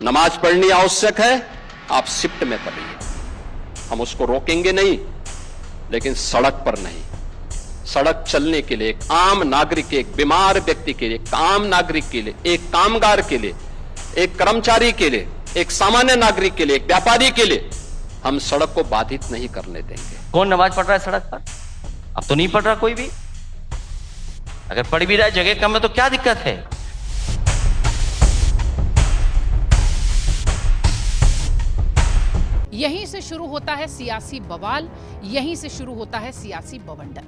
नमाज पढ़नी आवश्यक है, आप शिफ्ट में पढ़िए, हम उसको रोकेंगे नहीं, लेकिन सड़क पर नहीं। सड़क चलने के लिए एक आम नागरिक के, एक बीमार व्यक्ति के लिए, एक आम नागरिक के लिए, एक कामगार के लिए, एक कर्मचारी के लिए, एक सामान्य नागरिक के लिए, एक व्यापारी के लिए हम सड़क को बाधित नहीं करने देंगे। कौन नमाज पढ़ रहा है सड़क पर? अब तो नहीं पढ़ रहा कोई भी। अगर पढ़ भी रहा है, जगह कम है तो क्या दिक्कत है? यहीं से शुरू होता है सियासी बवाल, यहीं से शुरू होता है सियासी बवंडर।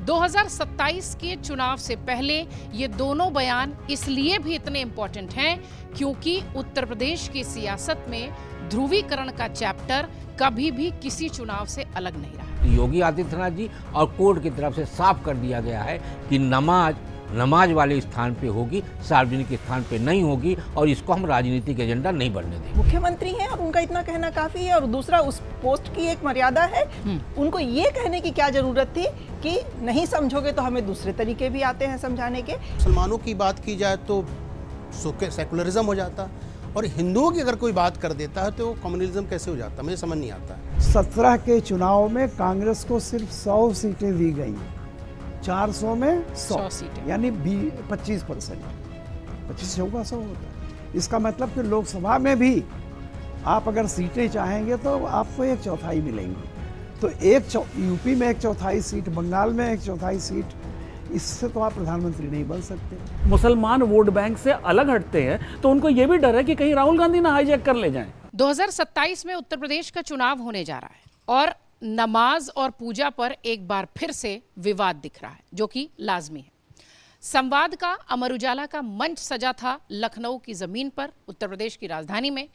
2027 के चुनाव से पहले ये दोनों बयान इसलिए भी इतने इंपॉर्टेंट हैं क्योंकि उत्तर प्रदेश की सियासत में ध्रुवीकरण का चैप्टर कभी भी किसी चुनाव से अलग नहीं रहा। योगी आदित्यनाथ जी और कोर्ट की तरफ से साफ कर दिया गया है कि नमाज वाले स्थान पे होगी, सार्वजनिक स्थान पे नहीं होगी, और इसको हम राजनीतिक एजेंडा नहीं बनने देंगे। मुख्यमंत्री हैं और उनका इतना कहना काफी है, और दूसरा उस पोस्ट की एक मर्यादा है। उनको ये कहने की क्या जरूरत थी कि नहीं समझोगे तो हमें दूसरे तरीके भी आते हैं समझाने के। मुसलमानों की बात की जाए तो सेकुलरिज्म हो जाता, और हिंदुओं की अगर कोई बात कर देता है तो कम्युनलिज्म कैसे हो जाता, मुझे समझ नहीं आता है। 17 के चुनाव में कांग्रेस को सिर्फ 100 सीटें दी गई, 400 में 100 सीटें, यानी 25%। 25 होगा 100 होगा। इसका मतलब कि लोकसभा में भी आप अगर सीटें चाहेंगे तो आपको 1/4 मिलेंगी। तो यूपी में 1/4 सीट, बंगाल में 1/4 सीट, इससे तो आप प्रधानमंत्री नहीं बन सकते। मुसलमान वोट बैंक से अलग हटते हैं तो उनको ये भी डर है कि कहीं राहुल गांधी ना हाईजैक कर ले जाएं। 2027 में उत्तर प्रदेश का चुनाव होने जा रहा है और नमाज और पूजा पर एक बार फिर से विवाद दिख रहा है, जो कि लाजमी है। संवाद का अमर उजाला का मंच सजा था लखनऊ की जमीन पर, उत्तर प्रदेश की राजधानी में।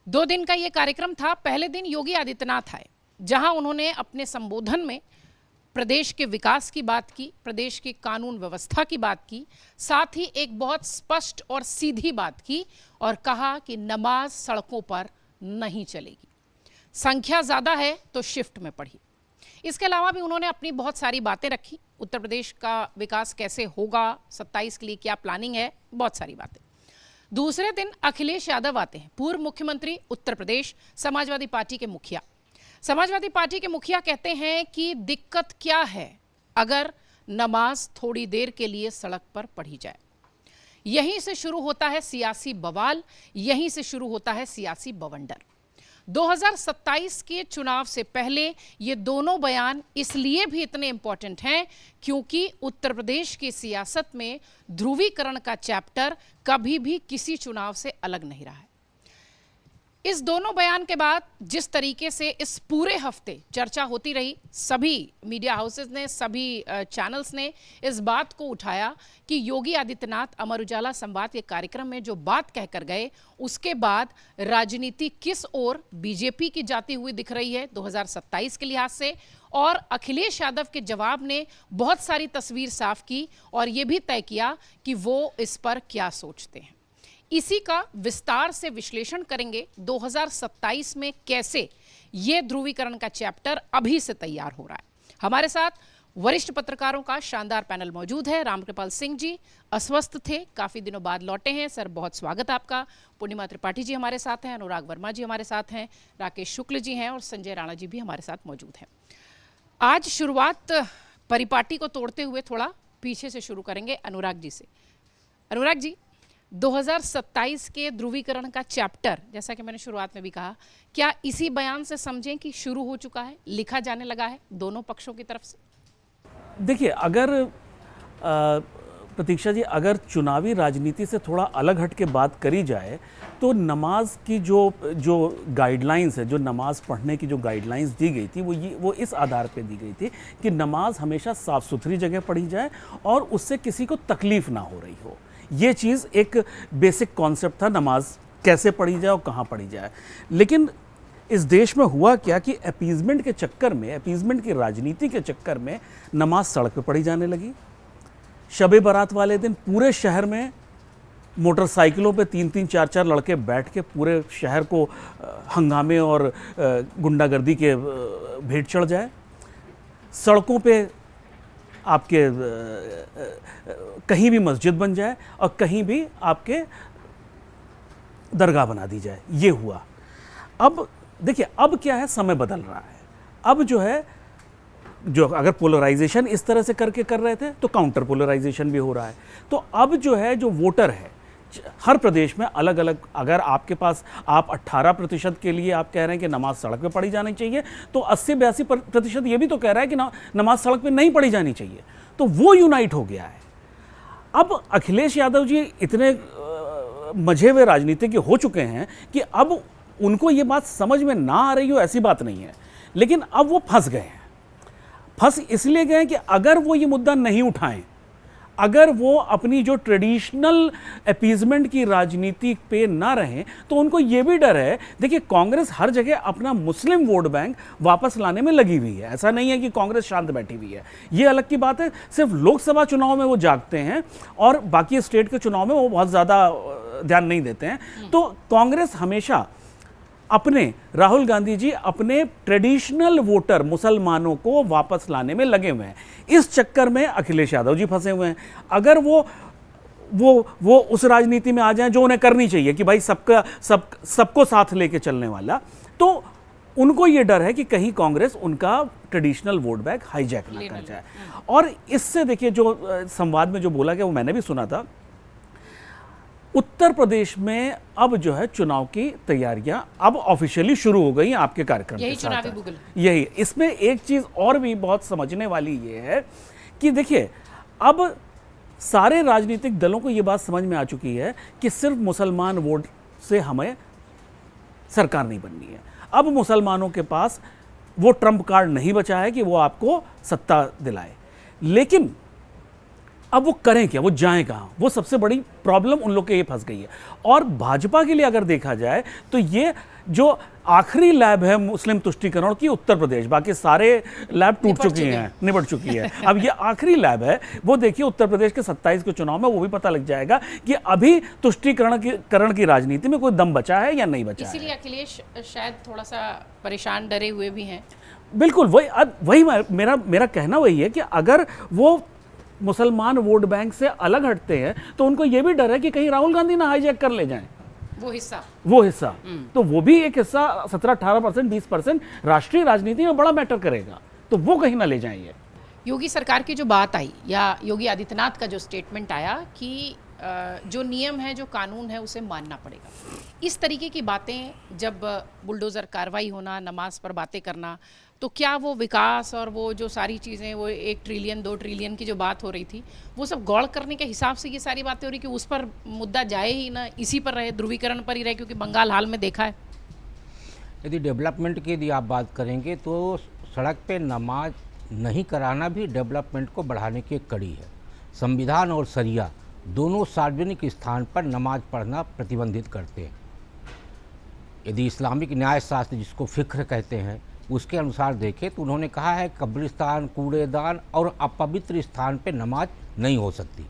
2 दिन का यह कार्यक्रम था। पहले दिन योगी आदित्यनाथ आए, जहां उन्होंने अपने संबोधन में प्रदेश के विकास की बात की, प्रदेश की कानून व्यवस्था की बात की, साथ ही एक बहुत स्पष्ट और सीधी बात की और कहा कि नमाज सड़कों पर नहीं चलेगी। संख्या ज्यादा है तो शिफ्ट में पढ़ी। इसके अलावा भी उन्होंने अपनी बहुत सारी बातें रखी। उत्तर प्रदेश का विकास कैसे होगा, 27 के लिए क्या प्लानिंग है, बहुत सारी बातें। दूसरे दिन अखिलेश यादव आते हैं, पूर्व मुख्यमंत्री उत्तर प्रदेश, समाजवादी पार्टी के मुखिया। समाजवादी पार्टी के मुखिया कहते हैं कि दिक्कत क्या है अगर नमाज थोड़ी देर के लिए सड़क पर पढ़ी जाए। यहीं से शुरू होता है सियासी बवाल, यहीं से शुरू होता है सियासी बवंडर। 2027 के चुनाव से पहले ये दोनों बयान इसलिए भी इतने इंपॉर्टेंट हैं क्योंकि उत्तर प्रदेश की सियासत में ध्रुवीकरण का चैप्टर कभी भी किसी चुनाव से अलग नहीं रहा है। इस दोनों बयान के बाद जिस तरीके से इस पूरे हफ्ते चर्चा होती रही, सभी मीडिया हाउसेस ने, सभी चैनल्स ने इस बात को उठाया कि योगी आदित्यनाथ अमर उजाला संवाद के कार्यक्रम में जो बात कहकर गए, उसके बाद राजनीति किस ओर बीजेपी की जाती हुई दिख रही है 2027 के लिहाज से। और अखिलेश यादव के जवाब ने बहुत सारी तस्वीर साफ की और ये भी तय किया कि वो इस पर क्या सोचते हैं। इसी का विस्तार से विश्लेषण करेंगे 2027 में कैसे ये ध्रुवीकरण का चैप्टर अभी से तैयार हो रहा है। हमारे साथ वरिष्ठ पत्रकारों का शानदार पैनल मौजूद है। रामकृपाल सिंह जी अस्वस्थ थे, काफी दिनों बाद लौटे हैं। सर, बहुत स्वागत आपका। पूर्णिमा त्रिपाठी जी हमारे साथ हैं, अनुराग वर्मा जी हमारे साथ हैं, राकेश शुक्ल जी हैं और संजय राणा जी भी हमारे साथ मौजूद हैं। आज शुरुआत परिपाटी को तोड़ते हुए थोड़ा पीछे से शुरू करेंगे, अनुराग जी से। अनुराग जी, 2027 के ध्रुवीकरण का चैप्टर, जैसा कि मैंने शुरुआत में भी कहा, क्या इसी बयान से समझें कि शुरू हो चुका है, लिखा जाने लगा है दोनों पक्षों की तरफ से? देखिए, अगर प्रतीक्षा जी, अगर चुनावी राजनीति से थोड़ा अलग हट के बात करी जाए तो नमाज की जो गाइडलाइंस है, जो नमाज पढ़ने की जो गाइडलाइंस दी गई थी, वो इस आधार पे दी गई थी कि नमाज हमेशा साफ़ सुथरी जगह पढ़ी जाए और उससे किसी को तकलीफ़ ना हो रही हो। ये चीज़ एक बेसिक कॉन्सेप्ट था, नमाज कैसे पढ़ी जाए और कहाँ पढ़ी जाए। लेकिन इस देश में हुआ क्या कि अपीज़मेंट के चक्कर में, अपीज़मेंट की राजनीति के चक्कर में नमाज सड़क पे पढ़ी जाने लगी। शब-ए बारात वाले दिन पूरे शहर में मोटरसाइकिलों पे 3-3, 4-4 लड़के बैठ के पूरे शहर को हंगामे और गुंडागर्दी के भेंट चढ़ जाए। सड़कों पे आपके कहीं भी मस्जिद बन जाए और कहीं भी आपके दरगाह बना दी जाए, ये हुआ। अब देखिए, अब क्या है, समय बदल रहा है। अब जो है, जो अगर पोलराइजेशन इस तरह से करके कर रहे थे तो काउंटर पोलराइजेशन भी हो रहा है। तो अब जो है, जो वोटर है हर प्रदेश में अलग अलग, अगर आपके पास आप 18% के लिए आप कह रहे हैं कि नमाज सड़क पे पढ़ी जानी चाहिए, तो 80-82% ये भी तो कह रहा है कि नमाज सड़क पे नहीं पढ़ी जानी चाहिए। तो वो यूनाइट हो गया है। अब अखिलेश यादव जी इतने मजे हुए राजनीतिज्ञ हो चुके हैं कि अब उनको ये बात समझ में ना आ रही हो ऐसी बात नहीं है, लेकिन अब वो फंस गए हैं। फंस इसलिए गए कि अगर वो ये मुद्दा नहीं उठाएं, अगर वो अपनी जो ट्रेडिशनल अपीजमेंट की राजनीति पे ना रहें, तो उनको ये भी डर है। देखिए, कांग्रेस हर जगह अपना मुस्लिम वोट बैंक वापस लाने में लगी हुई है। ऐसा नहीं है कि कांग्रेस शांत बैठी हुई है, ये अलग की बात है। सिर्फ लोकसभा चुनाव में वो जागते हैं और बाकी स्टेट के चुनाव में वो बहुत ज़्यादा ध्यान नहीं देते हैं। तो कांग्रेस हमेशा अपने, राहुल गांधी जी अपने ट्रेडिशनल वोटर मुसलमानों को वापस लाने में लगे हुए हैं। इस चक्कर में अखिलेश यादव जी फंसे हुए हैं। अगर वो उस राजनीति में आ जाएं जो उन्हें करनी चाहिए कि भाई सबको साथ लेके चलने वाला, तो उनको ये डर है कि कहीं कांग्रेस उनका ट्रेडिशनल वोट बैंक हाईजैक ना कर जाए। और इससे देखिए, जो संवाद में जो बोला गया वो मैंने भी सुना था। उत्तर प्रदेश में अब जो है चुनाव की तैयारियां अब ऑफिशियली शुरू हो गई हैं आपके कार्यक्रम यही के साथ। चुनावी बुगल। यही, इसमें एक चीज और भी बहुत समझने वाली ये है कि देखिए, अब सारे राजनीतिक दलों को ये बात समझ में आ चुकी है कि सिर्फ मुसलमान वोट से हमें सरकार नहीं बननी है। अब मुसलमानों के पास वो ट्रम्प कार्ड नहीं बचा है कि वो आपको सत्ता दिलाए। लेकिन अब वो करें क्या, वो जाएं कहाँ, वो सबसे बड़ी प्रॉब्लम उन लोग के ये फंस गई है। और भाजपा के लिए अगर देखा जाए तो ये जो आखिरी लैब है मुस्लिम तुष्टीकरण की, उत्तर प्रदेश, बाकी सारे लैब टूट चुकी हैं, निबट चुकी है। अब ये आखिरी लैब है। वो देखिए, उत्तर प्रदेश के 27 के चुनाव में वो भी पता लग जाएगा कि अभी तुष्टीकरण की राजनीति में कोई दम बचा है या नहीं बचा है। इसीलिए अखिलेश शायद थोड़ा सा परेशान, डरे हुए भी हैं। बिल्कुल, वही मेरा कहना वही है कि अगर वो मुसलमान वोट बैंक से अलग हटते हैं तो उनको यह भी डर है कि कहीं राहुल गांधी ना हाईजैक कर ले जाएं वो हिस्सा। तो वो भी एक हिस्सा 17-18%, 20% राष्ट्रीय राजनीति में बड़ा मैटर करेगा, तो वो कहीं ना ले जाएंगे। योगी सरकार की जो बात आई, या योगी आदित्यनाथ का जो स्टेटमेंट आया कि जो नियम है, जो कानून है, उसे मानना पड़ेगा। इस तरीके की बातें, जब बुलडोजर कार्रवाई होना, नमाज पर बातें करना, तो क्या वो विकास और वो जो सारी चीज़ें, वो 1 ट्रिलियन 2 ट्रिलियन की जो बात हो रही थी, वो सब गौड़ करने के हिसाब से ये सारी बातें हो रही कि उस पर मुद्दा जाए ही ना, इसी पर रहे, ध्रुवीकरण पर ही रहे? क्योंकि बंगाल हाल में देखा है। यदि डेवलपमेंट की यदि आप बात करेंगे तो सड़क पे नमाज नहीं कराना भी डेवलपमेंट को बढ़ाने की एक कड़ी है। संविधान और शरिया दोनों सार्वजनिक स्थान पर नमाज पढ़ना प्रतिबंधित करते हैं। यदि इस्लामिक न्याय शास्त्र, जिसको फिक्र कहते हैं, उसके अनुसार देखें तो उन्होंने कहा है कब्रिस्तान, कूड़ेदान और अपवित्र स्थान पे नमाज नहीं हो सकती।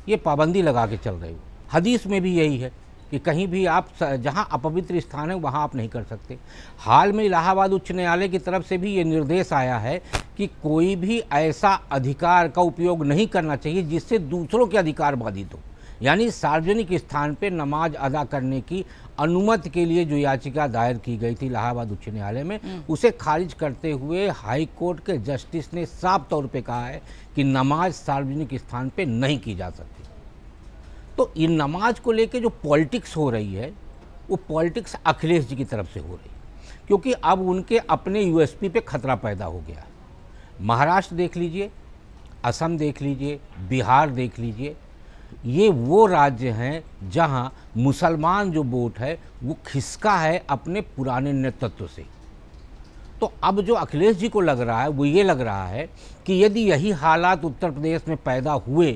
ये पाबंदी लगा के चल रहे हो। हदीस में भी यही है कि कहीं भी आप जहां अपवित्र स्थान है वहां आप नहीं कर सकते। हाल में इलाहाबाद उच्च न्यायालय की तरफ से भी ये निर्देश आया है कि कोई भी ऐसा अधिकार का उपयोग नहीं करना चाहिए जिससे दूसरों के अधिकार बाधित हो। यानी सार्वजनिक स्थान पे नमाज अदा करने की अनुमति के लिए जो याचिका दायर की गई थी इलाहाबाद उच्च न्यायालय में, उसे खारिज करते हुए हाई कोर्ट के जस्टिस ने साफ तौर पे कहा है कि नमाज सार्वजनिक स्थान पे नहीं की जा सकती। तो इन नमाज को लेके जो पॉलिटिक्स हो रही है, वो पॉलिटिक्स अखिलेश जी की तरफ से हो रही है, क्योंकि अब उनके अपने यूएसपी पे खतरा पैदा हो गया है। महाराष्ट्र देख लीजिए, असम देख लीजिए, बिहार देख लीजिए, ये वो राज्य हैं जहां मुसलमान जो वोट है वो खिसका है अपने पुराने नेतृत्व से। तो अब जो अखिलेश जी को लग रहा है वो ये लग रहा है कि यदि यही हालात उत्तर प्रदेश में पैदा हुए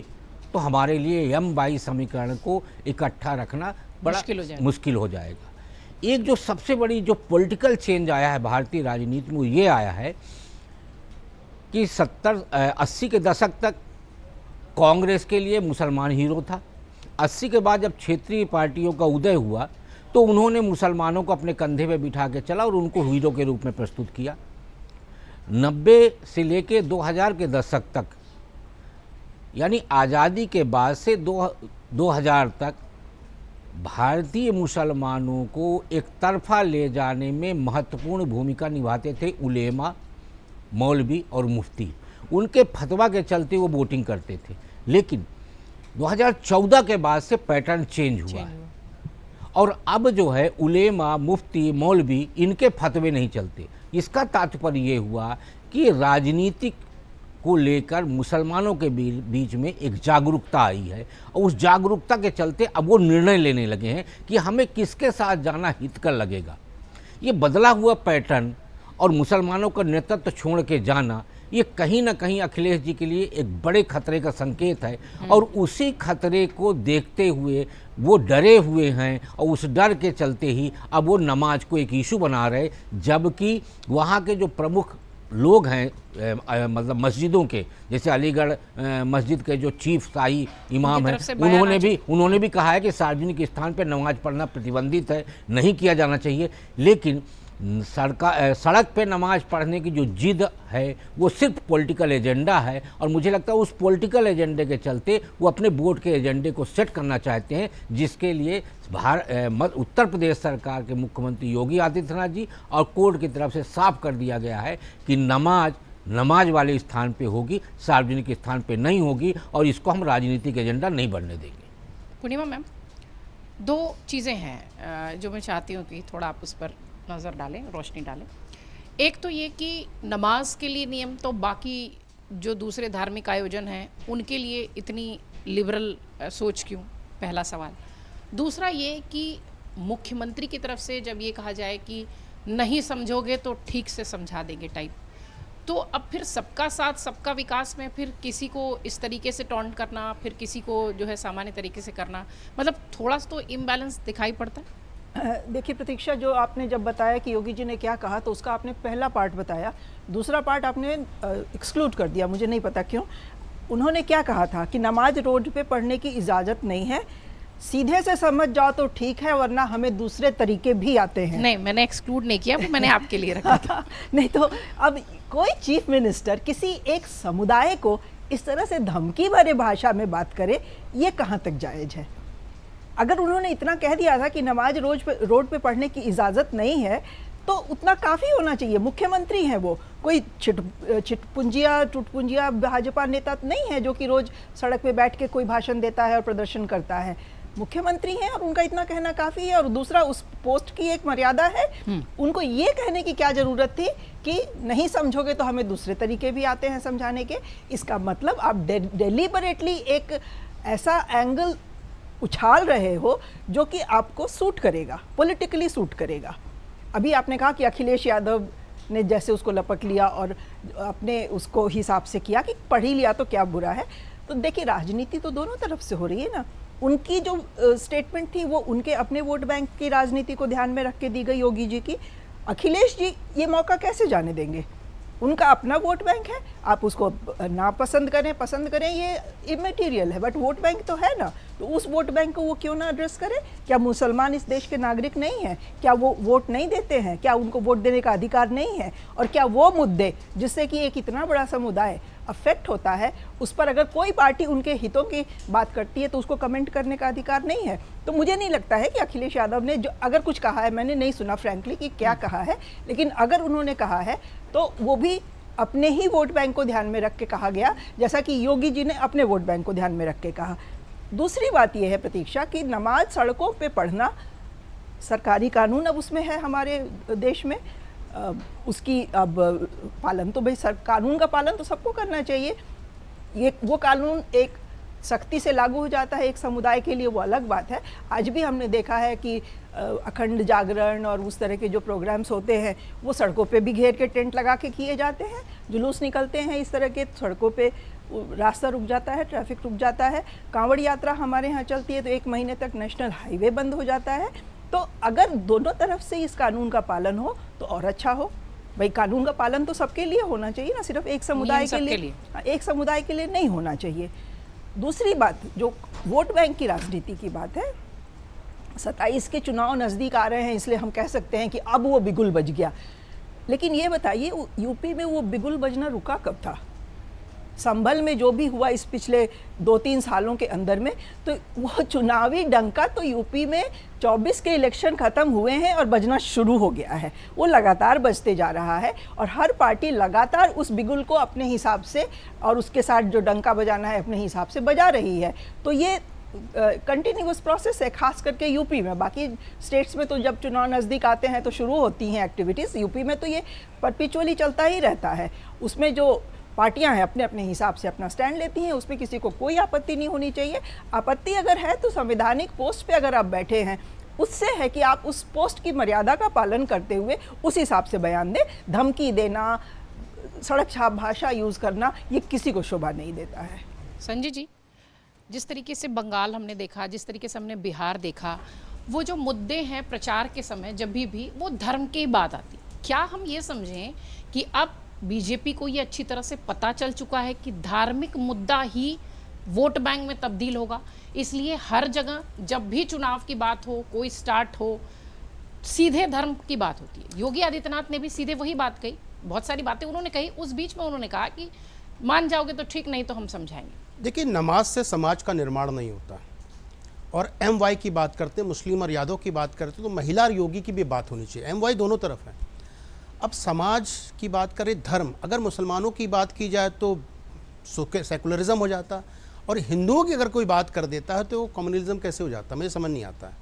तो हमारे लिए M-22 समीकरण को इकट्ठा रखना बड़ा मुश्किल हो जाएगा। एक जो सबसे बड़ी जो पॉलिटिकल चेंज आया है भारतीय राजनीति में, वो ये आया है कि 70-80 के दशक तक कांग्रेस के लिए मुसलमान हीरो था। 80 के बाद जब क्षेत्रीय पार्टियों का उदय हुआ तो उन्होंने मुसलमानों को अपने कंधे पे बिठा के चला और उनको हीरो के रूप में प्रस्तुत किया। 90 से लेके 2000 के दशक तक, यानी आज़ादी के बाद से 2000 तक भारतीय मुसलमानों को एक तरफा ले जाने में महत्वपूर्ण भूमिका निभाते थे उलेमा, मौलवी और मुफ्ती। उनके फतवा के चलते वो वोटिंग करते थे। लेकिन 2014 के बाद से पैटर्न चेंज हुआ है और अब जो है उलेमा, मुफ्ती, मौलवी इनके फतवे नहीं चलते। इसका तात्पर्य ये हुआ कि राजनीतिक को लेकर मुसलमानों के बीच में एक जागरूकता आई है और उस जागरूकता के चलते अब वो निर्णय लेने लगे हैं कि हमें किसके साथ जाना हितकर लगेगा। ये बदला हुआ पैटर्न और मुसलमानों का नेतृत्व छोड़ के जाना, ये कहीं ना कहीं अखिलेश जी के लिए एक बड़े खतरे का संकेत है और उसी खतरे को देखते हुए वो डरे हुए हैं और उस डर के चलते ही अब वो नमाज को एक इशू बना रहे, जबकि वहाँ के जो प्रमुख लोग हैं मतलब मस्जिदों के, जैसे अलीगढ़ मस्जिद के जो चीफ शाही इमाम हैं, उन्होंने भी कहा है कि सार्वजनिक स्थान पर नमाज पढ़ना प्रतिबंधित है, नहीं किया जाना चाहिए। लेकिन सड़क पे नमाज पढ़ने की जो जिद है वो सिर्फ पॉलिटिकल एजेंडा है और मुझे लगता है उस पॉलिटिकल एजेंडे के चलते वो अपने वोट के एजेंडे को सेट करना चाहते हैं, जिसके लिए उत्तर प्रदेश सरकार के मुख्यमंत्री योगी आदित्यनाथ जी और कोर्ट की तरफ से साफ कर दिया गया है कि नमाज वाले स्थान पे होगी, सार्वजनिक स्थान पे नहीं होगी और इसको हम राजनीतिक एजेंडा नहीं बनने देंगे। पूर्णिमा मैम, दो चीज़ें हैं जो मैं चाहती हूँ कि थोड़ा आप उस पर नज़र डालें, रोशनी डालें। एक तो ये कि नमाज के लिए नियम तो बाकी जो दूसरे धार्मिक आयोजन हैं उनके लिए इतनी लिबरल सोच क्यों, पहला सवाल। दूसरा ये कि मुख्यमंत्री की तरफ से जब ये कहा जाए कि नहीं समझोगे तो ठीक से समझा देंगे टाइप, तो अब फिर सबका साथ सबका विकास में फिर किसी को इस तरीके से टॉन्ट करना, फिर किसी को जो है सामान्य तरीके से करना, मतलब थोड़ा सा तो इम्बैलेंस दिखाई पड़ता है। देखिए प्रतीक्षा, जो आपने जब बताया कि योगी जी ने क्या कहा तो उसका आपने पहला पार्ट बताया, दूसरा पार्ट आपने एक्सक्लूड कर दिया, मुझे नहीं पता क्यों। उन्होंने क्या कहा था कि नमाज रोड पे पढ़ने की इजाज़त नहीं है, सीधे से समझ जाओ तो ठीक है वरना हमें दूसरे तरीके भी आते हैं। नहीं, मैंने एक्सक्लूड नहीं किया, वो मैंने आपके लिए रखा था। नहीं तो अब कोई चीफ मिनिस्टर किसी एक समुदाय को इस तरह से धमकी भरे भाषा में बात करे, ये कहाँ तक जायज़ है? अगर उन्होंने इतना कह दिया था कि नमाज रोड पे पढ़ने की इजाज़त नहीं है तो उतना काफ़ी होना चाहिए। मुख्यमंत्री हैं वो, कोई टुटपुंजिया भाजपा नेता नहीं है जो कि रोज़ सड़क पे बैठ के कोई भाषण देता है और प्रदर्शन करता है। मुख्यमंत्री हैं और उनका इतना कहना काफ़ी है। और दूसरा, उस पोस्ट की एक मर्यादा है, उनको ये कहने की क्या ज़रूरत थी कि नहीं समझोगे तो हमें दूसरे तरीके भी आते हैं समझाने के। इसका मतलब आप डेलिबरेटली एक ऐसा एंगल उछाल रहे हो जो कि आपको सूट करेगा, पॉलिटिकली सूट करेगा। अभी आपने कहा कि अखिलेश यादव ने जैसे उसको लपक लिया और अपने उसको हिसाब से किया कि पढ़ ही लिया तो क्या बुरा है। तो देखिए, राजनीति तो दोनों तरफ से हो रही है ना। उनकी जो स्टेटमेंट थी वो उनके अपने वोट बैंक की राजनीति को ध्यान में रख के दी गई योगी जी की। अखिलेश जी ये मौका कैसे जाने देंगे? उनका अपना वोट बैंक है, आप उसको ना पसंद करें ये इमेटीरियल है, बट वोट बैंक तो है ना। तो उस वोट बैंक को वो क्यों ना एड्रेस करें? क्या मुसलमान इस देश के नागरिक नहीं हैं? क्या वो वोट नहीं देते हैं? क्या उनको वोट देने का अधिकार नहीं है? और क्या वो मुद्दे जिससे कि एक इतना बड़ा समुदाय अफेक्ट होता है, उस पर अगर कोई पार्टी उनके हितों की बात करती है तो उसको कमेंट करने का अधिकार नहीं है? तो मुझे नहीं लगता है कि अखिलेश यादव ने जो अगर कुछ कहा है, मैंने नहीं सुना फ्रैंकली कि क्या कहा है, लेकिन अगर उन्होंने कहा है तो वो भी अपने ही वोट बैंक को ध्यान में रख के कहा गया, जैसा कि योगी जी ने अपने वोट बैंक को ध्यान में रख के कहा। दूसरी बात यह है प्रतीक्षा कि नमाज सड़कों पे पढ़ना सरकारी कानून अब उसमें है हमारे देश में, उसकी अब पालन तो भाई कानून का पालन तो सबको करना चाहिए। ये वो कानून एक सख्ती से लागू हो जाता है एक समुदाय के लिए, वो अलग बात है। आज भी हमने देखा है कि अखंड जागरण और उस तरह के जो प्रोग्राम्स होते हैं वो सड़कों पे भी घेर के टेंट लगा के किए जाते हैं, जुलूस निकलते हैं इस तरह के, सड़कों पे रास्ता रुक जाता है, ट्रैफिक रुक जाता है। कांवड़ यात्रा हमारे यहाँ चलती है तो 1 महीने तक नेशनल हाईवे बंद हो जाता है। तो अगर दोनों तरफ से इस कानून का पालन हो तो और अच्छा हो। भाई कानून का पालन तो सबके लिए होना चाहिए ना, सिर्फ एक समुदाय के लिए, एक समुदाय के लिए नहीं होना चाहिए। दूसरी बात, जो वोट बैंक की राजनीति की बात है, 27 के चुनाव नज़दीक आ रहे हैं इसलिए हम कह सकते हैं कि अब वो बिगुल बज गया। लेकिन ये बताइए यूपी में वो बिगुल बजना रुका कब था? संभल में जो भी हुआ इस पिछले 2-3 सालों के अंदर में, तो वो चुनावी डंका तो यूपी में 24 के इलेक्शन खत्म हुए हैं और बजना शुरू हो गया है, वो लगातार बजते जा रहा है और हर पार्टी लगातार उस बिगुल को अपने हिसाब से और उसके साथ जो डंका बजाना है अपने हिसाब से बजा रही है। तो ये कंटिन्यूअस प्रोसेस है, खास करके यूपी में। बाकी स्टेट्स में तो जब चुनाव नज़दीक आते हैं तो शुरू होती हैं एक्टिविटीज़, यूपी में तो ये परपिचुअली चलता ही रहता है। उसमें जो पार्टियां हैं अपने अपने हिसाब से अपना स्टैंड लेती हैं, उसमें किसी को कोई आपत्ति नहीं होनी चाहिए। आपत्ति अगर है तो संवैधानिक पोस्ट पे अगर आप बैठे हैं उससे है कि आप उस पोस्ट की मर्यादा का पालन करते हुए उस हिसाब से बयान दें। धमकी देना, सड़क छाप भाषा यूज़ करना, ये किसी को शोभा नहीं देता है। संजय जी, जिस तरीके से बंगाल हमने देखा, जिस तरीके से हमने बिहार देखा, वो जो मुद्दे हैं प्रचार के समय जब भी वो धर्म की बात आती, क्या हम ये समझें कि अब बीजेपी को ये अच्छी तरह से पता चल चुका है कि धार्मिक मुद्दा ही वोट बैंक में तब्दील होगा, इसलिए हर जगह जब भी चुनाव की बात हो, कोई स्टार्ट हो, सीधे धर्म की बात होती है। योगी आदित्यनाथ ने भी सीधे वही बात कही, बहुत सारी बातें उन्होंने कही। उस बीच में उन्होंने कहा कि मान जाओगे तो ठीक, नहीं तो हम समझाएंगे। देखिए, नमाज से समाज का निर्माण नहीं होता। और MY की बात करते, मुस्लिम और यादव की बात करते, तो महिला और योगी की भी बात होनी चाहिए। MY दोनों तरफ है। अब समाज की बात करें, धर्म, अगर मुसलमानों की बात की जाए तो सेकुलरिज्म हो जाता, और हिंदुओं की अगर कोई बात कर देता है तो कम्युनलिज्म कैसे हो जाता, मुझे समझ नहीं आता है।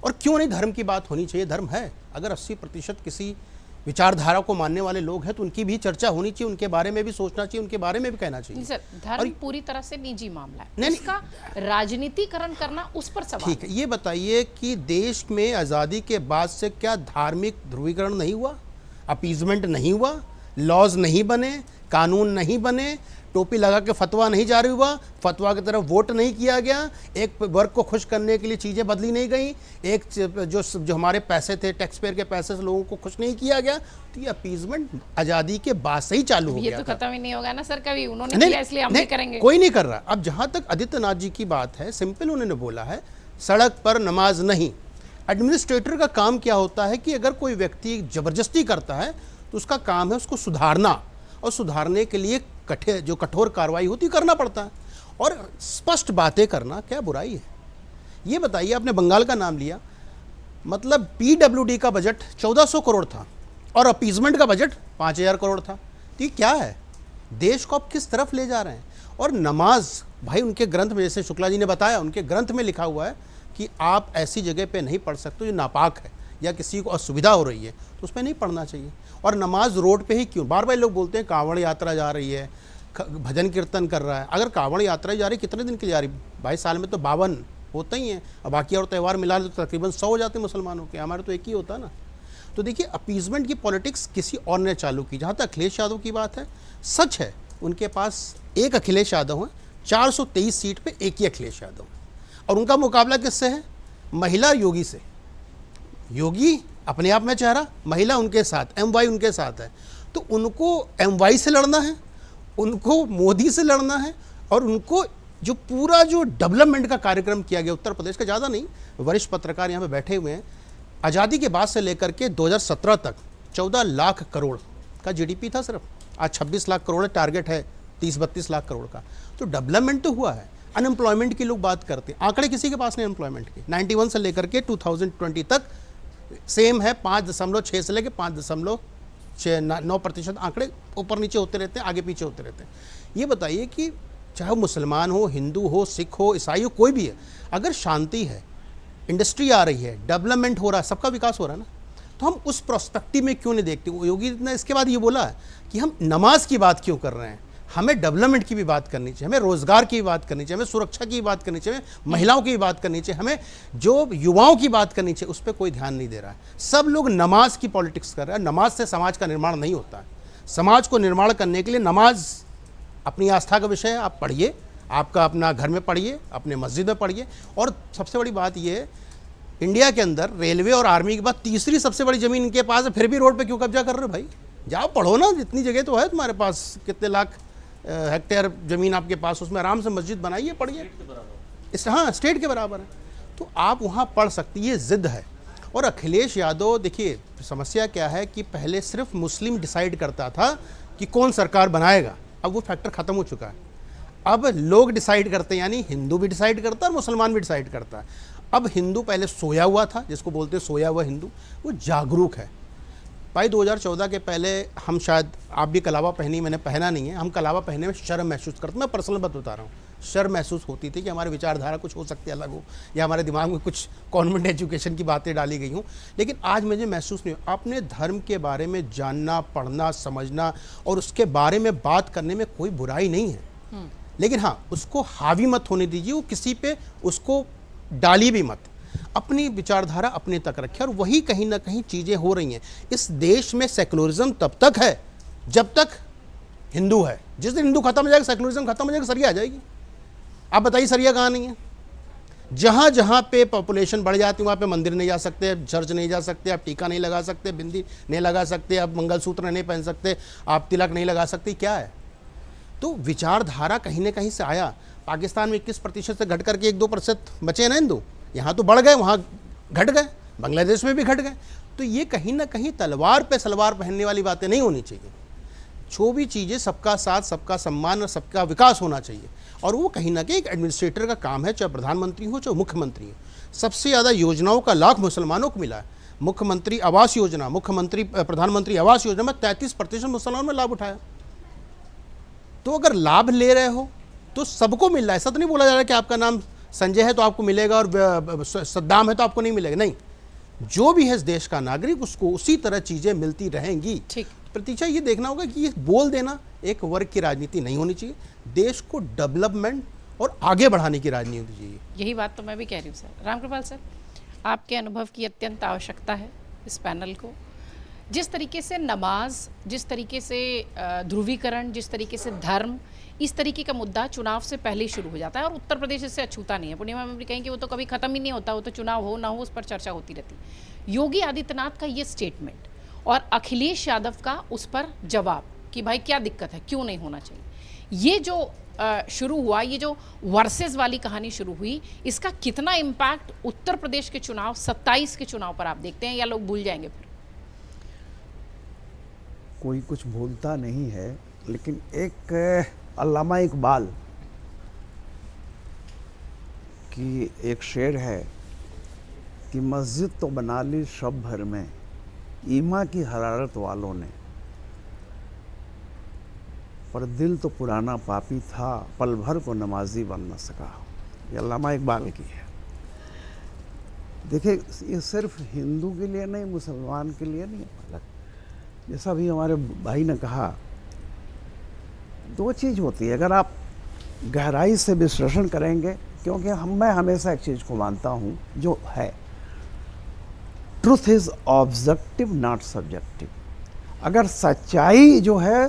और क्यों नहीं धर्म की बात होनी चाहिए? धर्म है। अगर 80% किसी विचारधारा को मानने वाले लोग हैं तो उनकी भी चर्चा होनी चाहिए, उनके बारे में भी सोचना चाहिए, उनके बारे में भी कहना चाहिए। सर, धर्म पूरी तरह से निजी मामला है, नहीं, इसका राजनीतिकरण करना उस पर सवाल। ठीक है, ये बताइए कि देश में आज़ादी के बाद से क्या धार्मिक ध्रुवीकरण नहीं हुआ, अपीजमेंट नहीं हुआ, लॉज नहीं बने, कानून नहीं बने, टोपी लगा के फतवा नहीं जारी हुआ, फतवा की तरफ वोट नहीं किया गया, एक वर्ग को खुश करने के लिए चीज़ें बदली नहीं गई, एक जो हमारे पैसे थे, टैक्स पेयर के पैसे से लोगों को खुश नहीं किया गया। तो ये अपीजमेंट आज़ादी के बाद से ही चालू हो गया। ये तो खत्म ही नहीं होगा ना सर, कभी उन्होंने किया इसलिए हम भी करेंगे। कोई नहीं कर रहा। अब जहाँ तक आदित्यनाथ जी की बात है, सिंपल उन्होंने बोला है, सड़क पर नमाज नहीं। एडमिनिस्ट्रेटर का काम क्या होता है कि अगर कोई व्यक्ति ज़बरदस्ती करता है तो उसका काम है उसको सुधारना, और सुधारने के लिए जो कठोर कार्रवाई होती करना पड़ता है, और स्पष्ट बातें करना क्या बुराई है? ये बताइए, आपने बंगाल का नाम लिया, मतलब PWD का बजट 1400 करोड़ था और अपीजमेंट का बजट 5000 करोड़ था। तो ये क्या है? देश को आप किस तरफ ले जा रहे हैं? और नमाज, भाई उनके ग्रंथ में, जैसे शुक्ला जी ने बताया, उनके ग्रंथ में लिखा हुआ है कि आप ऐसी जगह पे नहीं पढ़ सकते जो नापाक है या किसी को असुविधा हो रही है, तो उस पर नहीं पढ़ना चाहिए। और नमाज रोड पे ही क्यों? बार बार लोग बोलते हैं कांवड़ यात्रा जा रही है, भजन कीर्तन कर रहा है। अगर कांवड़ यात्रा जा रही, कितने दिन के लिए जा रही? 22 साल में तो 52 होते ही हैं, और बाकी और त्यौहार मिला तो तकरीबन 100 हो जाते हैं मुसलमानों के, हमारे तो एक ही होता ना। तो देखिए, अपीजमेंट की पॉलिटिक्स किसी और ने चालू की। जहाँ तक अखिलेश यादव की बात है, सच है उनके पास एक अखिलेश यादव है, 423 सीट पर एक ही अखिलेश यादव, और उनका मुकाबला किससे है? महिला योगी से। योगी अपने आप में चेहरा, महिला उनके साथ, MY उनके साथ है। तो उनको MY से लड़ना है, उनको मोदी से लड़ना है, और उनको जो पूरा जो डेवलपमेंट का कार्यक्रम किया गया उत्तर प्रदेश का, ज़्यादा नहीं, वरिष्ठ पत्रकार यहाँ पे बैठे हुए हैं, आज़ादी के बाद से लेकर के 2017 तक 14 लाख करोड़ का GDP था सिर्फ, आज 26 लाख करोड़ टारगेट है 30-32 लाख करोड़ का। तो डेवलपमेंट तो हुआ है। अनएम्प्लॉयमेंट की लोग बात करते हैं, आंकड़े किसी के पास नहीं एम्प्लॉयमेंट के। 91 से लेकर के 2020 तक सेम है, 5.6 से लेकर 5.9% आंकड़े ऊपर नीचे होते रहते हैं, आगे पीछे होते रहते हैं। ये बताइए कि चाहे मुसलमान हो, हिंदू हो, सिख हो, ईसाई हो, कोई भी है, अगर शांति है, इंडस्ट्री आ रही है, डेवलपमेंट हो रहा है, सबका विकास हो रहा है ना, तो हम उस प्रोस्पेक्टिव में क्यों नहीं देखते? योगी ने इसके बाद ये बोला है कि हम नमाज की बात क्यों कर रहे हैं, हमें डेवलपमेंट की भी बात करनी चाहिए, हमें रोजगार की भी बात करनी चाहिए, हमें सुरक्षा की बात करनी चाहिए, महिलाओं की भी बात करनी चाहिए, हमें जो युवाओं की बात करनी चाहिए, उस पर कोई ध्यान नहीं दे रहा है। सब लोग नमाज की पॉलिटिक्स कर रहे हैं। नमाज से समाज का निर्माण नहीं होता है। समाज को निर्माण करने के लिए नमाज अपनी आस्था का विषय है, आप पढ़िए, आपका अपना घर में पढ़िए, अपने मस्जिद में पढ़िए। और सबसे बड़ी बात यह है, इंडिया के अंदर रेलवे और आर्मी के बाद तीसरी सबसे बड़ी ज़मीन इनके पास है, फिर भी रोड पे क्यों कब्जा कर रहे हो भाई? जाओ पढ़ो ना, जितनी जगह तो है तुम्हारे पास, कितने लाख हेक्टेयर ज़मीन आपके पास, उसमें आराम से मस्जिद बनाइए, पढ़िए। इस हाँ, स्टेट के बराबर है, तो आप वहाँ पढ़ सकती, ये ज़िद्द है। और अखिलेश यादव, देखिए समस्या क्या है कि पहले सिर्फ मुस्लिम डिसाइड करता था कि कौन सरकार बनाएगा, अब वो फैक्टर खत्म हो चुका है। अब लोग डिसाइड करते हैं, यानी हिंदू भी डिसाइड करता है और मुसलमान भी डिसाइड करता है। अब हिंदू पहले सोया हुआ था, जिसको बोलते हैं सोया हुआ हिंदू, वो जागरूक है। भाई 2014 के पहले हम शायद, आप भी कलावा पहनी, मैंने पहना नहीं है, हम कलावा पहनने में शर्म महसूस करते, मैं पर्सनल बात बता रहा हूँ, शर्म महसूस होती थी कि हमारी विचारधारा कुछ हो सकती है अलग हो, या हमारे दिमाग में कुछ कॉन्वेंट एजुकेशन की बातें डाली गई हूँ। लेकिन आज मुझे महसूस नहीं हो, अपने धर्म के बारे में जानना, पढ़ना, समझना और उसके बारे में बात करने में कोई बुराई नहीं है। लेकिन हाँ, उसको हावी मत होने दीजिए, वो किसी पे उसको डाली भी मत, अपनी विचारधारा अपने तक रखें। और वही कहीं ना कहीं चीज़ें हो रही हैं। इस देश में सेकुलरिज्म तब तक है जब तक हिंदू है। जिस दिन हिंदू खत्म हो जाएगा, सेकुलरिज्म खत्म हो जाएगा, सरिया आ जाएगी। आप बताइए सरिया कहाँ नहीं है? जहाँ जहाँ पे पॉपुलेशन बढ़ जाती है वहाँ पे मंदिर नहीं जा सकते, चर्च नहीं जा सकते, आप टीका नहीं लगा सकते, बिंदी नहीं लगा सकते, आप मंगलसूत्र नहीं पहन सकते, आप तिलक नहीं लगा सकते। क्या है? तो विचारधारा कहीं ना कहीं से आया। पाकिस्तान में 21% से घट करके 1-2% बचे ना हिंदू, यहाँ तो बढ़ गए, वहाँ घट गए, बांग्लादेश में भी घट गए। तो ये कहीं ना कहीं तलवार पे सलवार पहनने वाली बातें नहीं होनी चाहिए। जो भी चीज़ें, सबका साथ, सबका सम्मान और सबका विकास होना चाहिए। और वो कहीं ना कहीं एक एडमिनिस्ट्रेटर का काम है, चाहे प्रधानमंत्री हो चाहे मुख्यमंत्री हो। सबसे ज़्यादा योजनाओं का लाभ मुसलमानों को मिला है। मुख्यमंत्री आवास योजना, प्रधानमंत्री आवास योजना में 33% मुसलमानों ने लाभ उठाया। तो अगर लाभ ले रहे हो तो सबको मिल रहा है। ऐसा तो नहीं बोला जा रहा है कि आपका नाम संजय है तो आपको मिलेगा और सद्दाम है तो आपको नहीं मिलेगा। नहीं, जो भी है इस देश का नागरिक, उसको उसी तरह चीज़ें मिलती रहेंगी। ठीक। प्रतीक्षा ये देखना होगा कि ये बोल देना एक वर्ग की राजनीति नहीं होनी चाहिए। देश को डेवलपमेंट और आगे बढ़ाने की राजनीति होनी चाहिए। यही बात तो मैं भी कह रही हूँ सर। रामकृपाल सर, आपके अनुभव की अत्यंत आवश्यकता है इस पैनल को। जिस तरीके से नमाज, जिस तरीके से ध्रुवीकरण, जिस तरीके से धर्म, इस तरीके का मुद्दा चुनाव से पहले ही शुरू हो जाता है और उत्तर प्रदेश इससे अछूता नहीं है। पूर्णिमा में भी कहें कि वो तो कभी खत्म ही नहीं होता, वो तो चुनाव हो ना हो उस पर चर्चा होती रहती। योगी आदित्यनाथ का ये स्टेटमेंट और अखिलेश यादव का उस पर जवाब कि भाई क्या दिक्कत है, क्यों नहीं होना चाहिए, ये जो शुरू हुआ, ये जो वर्सेस वाली कहानी शुरू हुई, इसका कितना इम्पैक्ट उत्तर प्रदेश के चुनाव 27 के चुनाव पर आप देखते हैं, या लोग भूल जाएंगे फिर? कोई कुछ भूलता नहीं है, लेकिन एक अल्लामा इकबाल की एक शेर है कि मस्जिद तो बना ली शब भर में ईमा की हरारत वालों ने, पर दिल तो पुराना पापी था, पल भर को नमाजी बन न सका। ये अल्लामा इकबाल की है। देखिए, ये सिर्फ हिंदू के लिए नहीं, मुसलमान के लिए नहीं है। जैसा भी हमारे भाई ने कहा, दो चीज़ होती है। अगर आप गहराई से विश्लेषण करेंगे, क्योंकि मैं हमेशा एक चीज़ को मानता हूँ जो है, truth is objective not subjective. अगर सच्चाई जो है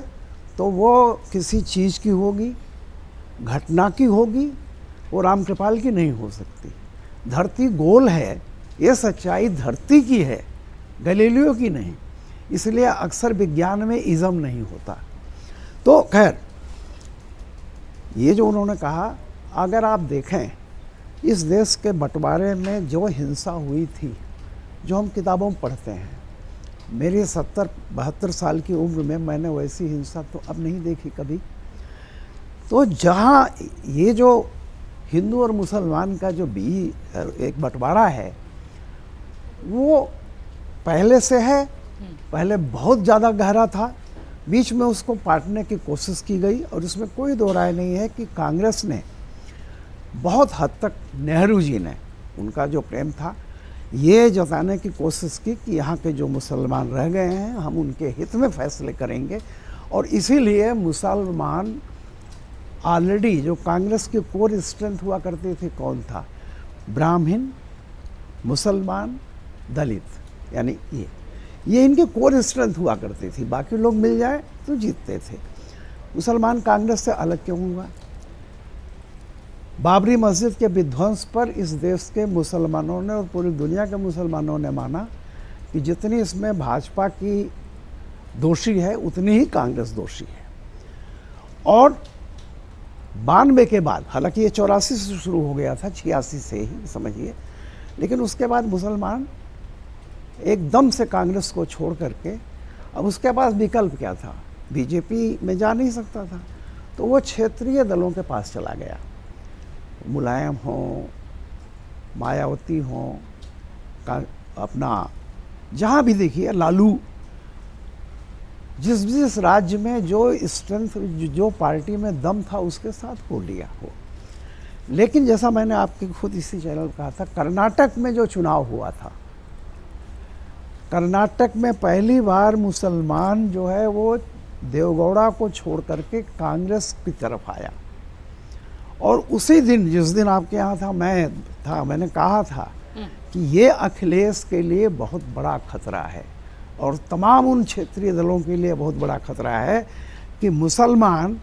तो वो किसी चीज़ की होगी, घटना की होगी, वो रामकृपाल की नहीं हो सकती। धरती गोल है, ये सच्चाई धरती की है, गैलीलियो की नहीं। इसलिए अक्सर विज्ञान में इज़म नहीं होता। तो खैर, ये जो उन्होंने कहा, अगर आप देखें इस देश के बंटवारे में जो हिंसा हुई थी, जो हम किताबों में पढ़ते हैं, मेरी 70-72 साल की उम्र में मैंने वैसी हिंसा तो अब नहीं देखी कभी। तो जहाँ ये जो हिंदू और मुसलमान का जो एक बंटवारा है, वो पहले से है, पहले बहुत ज़्यादा गहरा था, बीच में उसको पाटने की कोशिश की गई। और इसमें कोई दो राय नहीं है कि कांग्रेस ने बहुत हद तक, नेहरू जी ने, उनका जो प्रेम था, ये जताने की कोशिश की कि यहाँ के जो मुसलमान रह गए हैं, हम उनके हित में फैसले करेंगे। और इसीलिए मुसलमान ऑलरेडी, जो कांग्रेस की कोर स्ट्रेंथ हुआ करती थी, कौन था? ब्राह्मण, मुसलमान, दलित, यानी ये इनकी कोर स्ट्रेंथ हुआ करती थी। बाकी लोग मिल जाए तो जीतते थे। मुसलमान कांग्रेस से अलग क्यों हुआ? बाबरी मस्जिद के विध्वंस पर इस देश के मुसलमानों ने और पूरी दुनिया के मुसलमानों ने माना कि जितनी इसमें भाजपा की दोषी है, उतनी ही कांग्रेस दोषी है। और 92 के बाद, हालांकि ये 84 से शुरू हो गया था, 86 से ही समझिए, लेकिन उसके बाद मुसलमान एकदम से कांग्रेस को छोड़ करके, अब उसके पास विकल्प क्या था? बीजेपी में जा नहीं सकता था, तो वो क्षेत्रीय दलों के पास चला गया। मुलायम हो, मायावती हो, अपना जहाँ भी देखिए लालू, जिस जिस राज्य में जो स्ट्रेंथ, जो पार्टी में दम था उसके साथ वो लिया हो। लेकिन जैसा मैंने आपके खुद इसी चैनल में कहा था, कर्नाटक में जो चुनाव हुआ था, कर्नाटक में पहली बार मुसलमान जो है वो देवगौड़ा को छोड़ करके कांग्रेस की तरफ आया। और उसी दिन, जिस दिन आपके यहाँ था, मैंने कहा था कि ये अखिलेश के लिए बहुत बड़ा खतरा है और तमाम उन क्षेत्रीय दलों के लिए बहुत बड़ा खतरा है कि मुसलमान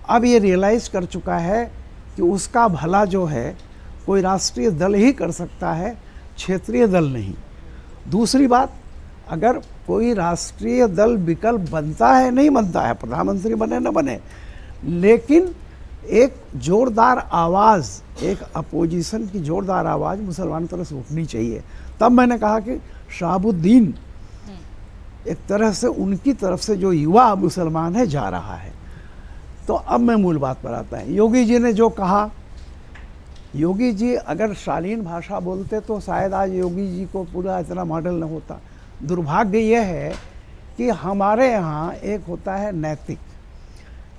अब ये रियलाइज़ कर चुका है कि उसका भला जो है कोई राष्ट्रीय दल ही कर सकता है, क्षेत्रीय दल नहीं। दूसरी बात, अगर कोई राष्ट्रीय दल विकल्प बनता है, नहीं बनता है, प्रधानमंत्री बने न बने, लेकिन एक जोरदार आवाज़, एक अपोजिशन की जोरदार आवाज़ मुसलमानों तरफ से उठनी चाहिए। तब मैंने कहा कि शहाबुद्दीन एक तरह से उनकी तरफ से जो युवा मुसलमान है जा रहा है। तो अब मैं मूल बात पर आता है। योगी जी ने जो कहा, योगी जी अगर शालीन भाषा बोलते तो शायद आज योगी जी को पूरा इतना मॉडल न होता। दुर्भाग्य यह है कि हमारे यहाँ एक होता है नैतिक,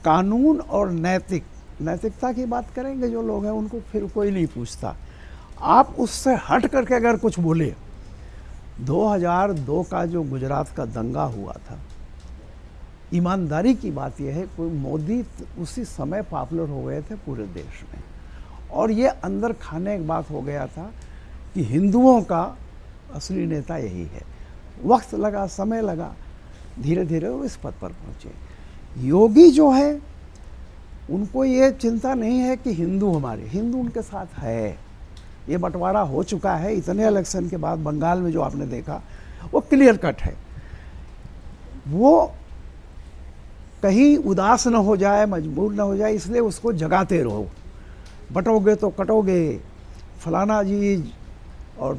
कानून और नैतिकता की बात करेंगे जो लोग हैं उनको फिर कोई नहीं पूछता। आप उससे हट करके अगर कुछ बोले, 2002 का जो गुजरात का दंगा हुआ था, ईमानदारी की बात यह है, कोई मोदी उसी समय पॉपुलर हो गए थे पूरे देश में, और ये अंदर खाने एक बात हो गया था कि हिंदुओं का असली नेता यही है। वक्त लगा, समय लगा, धीरे धीरे वो इस पद पर पहुँचे। योगी जो है उनको ये चिंता नहीं है कि हिंदू उनके साथ है। ये बंटवारा हो चुका है इतने इलेक्शन के बाद। बंगाल में जो आपने देखा वो क्लियर कट है। वो कहीं उदास न हो जाए, मजबूर न हो जाए, इसलिए उसको जगाते रहो। बटोगे तो कटोगे, फलाना जी और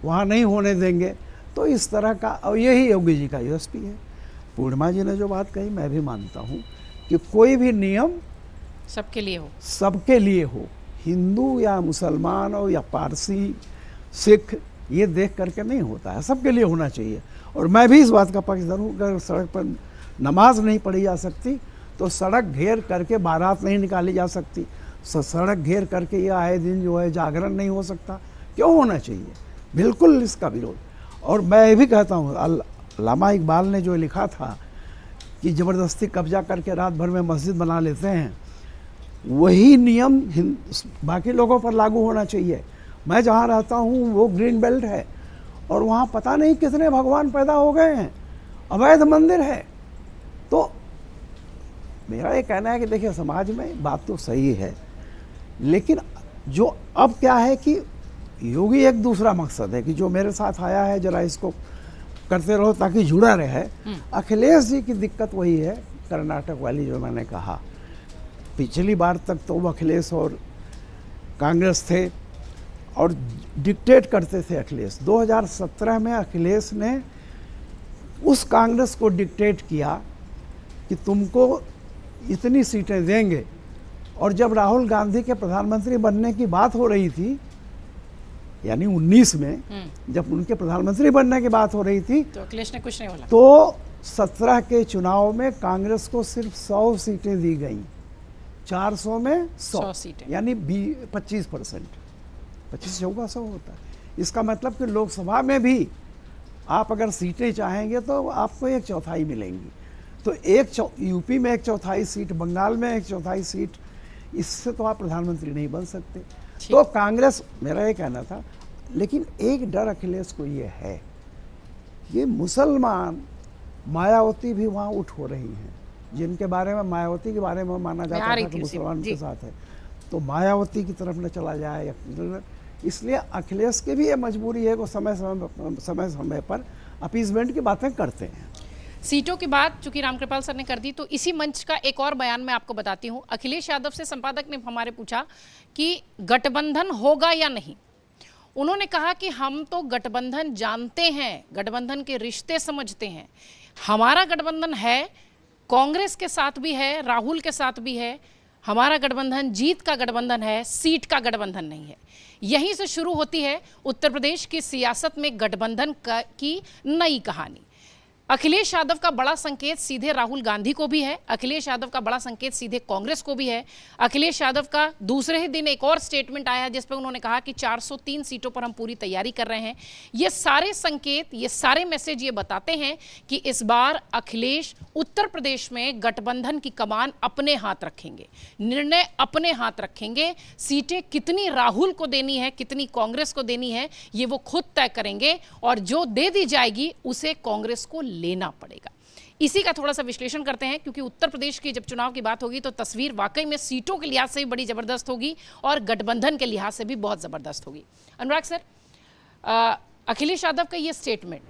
वहाँ नहीं होने देंगे। तो इस तरह का, और यही योगी जी का यूएसपी है। पूर्णिमा जी ने जो बात कही मैं भी मानता हूँ कि कोई भी नियम सबके लिए हो, हिंदू या मुसलमान हो या पारसी, सिख, ये देख करके नहीं होता है, सबके लिए होना चाहिए। और मैं भी इस बात का पक्षधर हूँ, अगर सड़क पर नमाज नहीं पढ़ी जा सकती तो सड़क घेर करके बारात नहीं निकाली जा सकती, सड़क घेर करके ये आए दिन जो है जागरण नहीं हो सकता। क्यों होना चाहिए? बिल्कुल इसका विरोध। और मैं भी कहता हूँ, अल्लामा इकबाल ने जो लिखा था कि ज़बरदस्ती कब्जा करके रात भर में मस्जिद बना लेते हैं, वही नियम बाकी लोगों पर लागू होना चाहिए। मैं जहाँ रहता हूँ वो ग्रीन बेल्ट है और वहाँ पता नहीं कितने भगवान पैदा हो गए हैं, अवैध मंदिर है। तो मेरा ये कहना है कि देखिए, समाज में बात तो सही है, लेकिन जो अब क्या है कि योगी एक दूसरा मकसद है कि जो मेरे साथ आया है जरा इसको करते रहो ताकि जुड़ा रहे। अखिलेश जी की दिक्कत वही है, कर्नाटक वाली जो मैंने कहा। पिछली बार तक तो वो अखिलेश और कांग्रेस थे और डिक्टेट करते थे अखिलेश। 2017 में अखिलेश ने उस कांग्रेस को डिक्टेट किया कि तुमको इतनी सीटें देंगे। और जब राहुल गांधी के प्रधानमंत्री बनने की बात हो रही थी, यानी 19 में जब उनके प्रधानमंत्री बनने की बात हो रही थी, तो अखिलेश ने कुछ नहीं बोला। तो 17 के चुनाव में कांग्रेस को सिर्फ 100 सीटें दी गई, 400 में 100 सीटें, यानी 25%। 25 होगा 100 होता है। इसका मतलब कि लोकसभा में भी आप अगर सीटें चाहेंगे तो आपको 1/4 मिलेंगी। तो यूपी में 1/4 सीट, बंगाल में 1/4 सीट, इससे तो आप प्रधानमंत्री नहीं बन सकते। तो कांग्रेस, मेरा ये कहना था। लेकिन एक डर अखिलेश को ये है, ये मुसलमान, मायावती भी वहाँ उठ हो रही हैं, जिनके बारे में, मायावती के बारे में माना जाता था कि मुसलमान के साथ है, तो मायावती की तरफ न चला जाए। इसलिए अखिलेश की भी ये मजबूरी है कि समय समय पर अपीसमेंट की बातें करते हैं। सीटों की बात चूंकि रामकृपाल सर ने कर दी, तो इसी मंच का एक और बयान मैं आपको बताती हूं। अखिलेश यादव से संपादक ने हमारे पूछा कि गठबंधन होगा या नहीं। उन्होंने कहा कि हम तो गठबंधन जानते हैं, गठबंधन के रिश्ते समझते हैं, हमारा गठबंधन है, कांग्रेस के साथ भी है, राहुल के साथ भी है। हमारा गठबंधन जीत का गठबंधन है, सीट का गठबंधन नहीं है। यहीं से शुरू होती है उत्तर प्रदेश की सियासत में गठबंधन की नई कहानी। अखिलेश यादव का बड़ा संकेत सीधे राहुल गांधी को भी है, अखिलेश यादव का बड़ा संकेत सीधे कांग्रेस को भी है। अखिलेश यादव का दूसरे ही दिन एक और स्टेटमेंट आया जिस पर उन्होंने कहा कि 403 सीटों पर हम पूरी तैयारी कर रहे हैं। ये सारे संकेत, ये सारे मैसेज ये बताते हैं कि इस बार अखिलेश उत्तर प्रदेश में गठबंधन की कमान अपने हाथ रखेंगे, निर्णय अपने हाथ रखेंगे। सीटें कितनी राहुल को देनी है, कितनी कांग्रेस को देनी है, ये वो खुद तय करेंगे और जो दे दी जाएगी उसे कांग्रेस को लेना पड़ेगा। इसी का थोड़ा सा विश्लेषण करते हैं, क्योंकि उत्तर प्रदेश की जब चुनाव की बात होगी तो तस्वीर वाकई में सीटों के लिहाज से भी बड़ी जबरदस्त होगी और गठबंधन के लिहाज से भी बहुत जबरदस्त होगी। अनुराग सर, अखिलेश यादव का ये स्टेटमेंट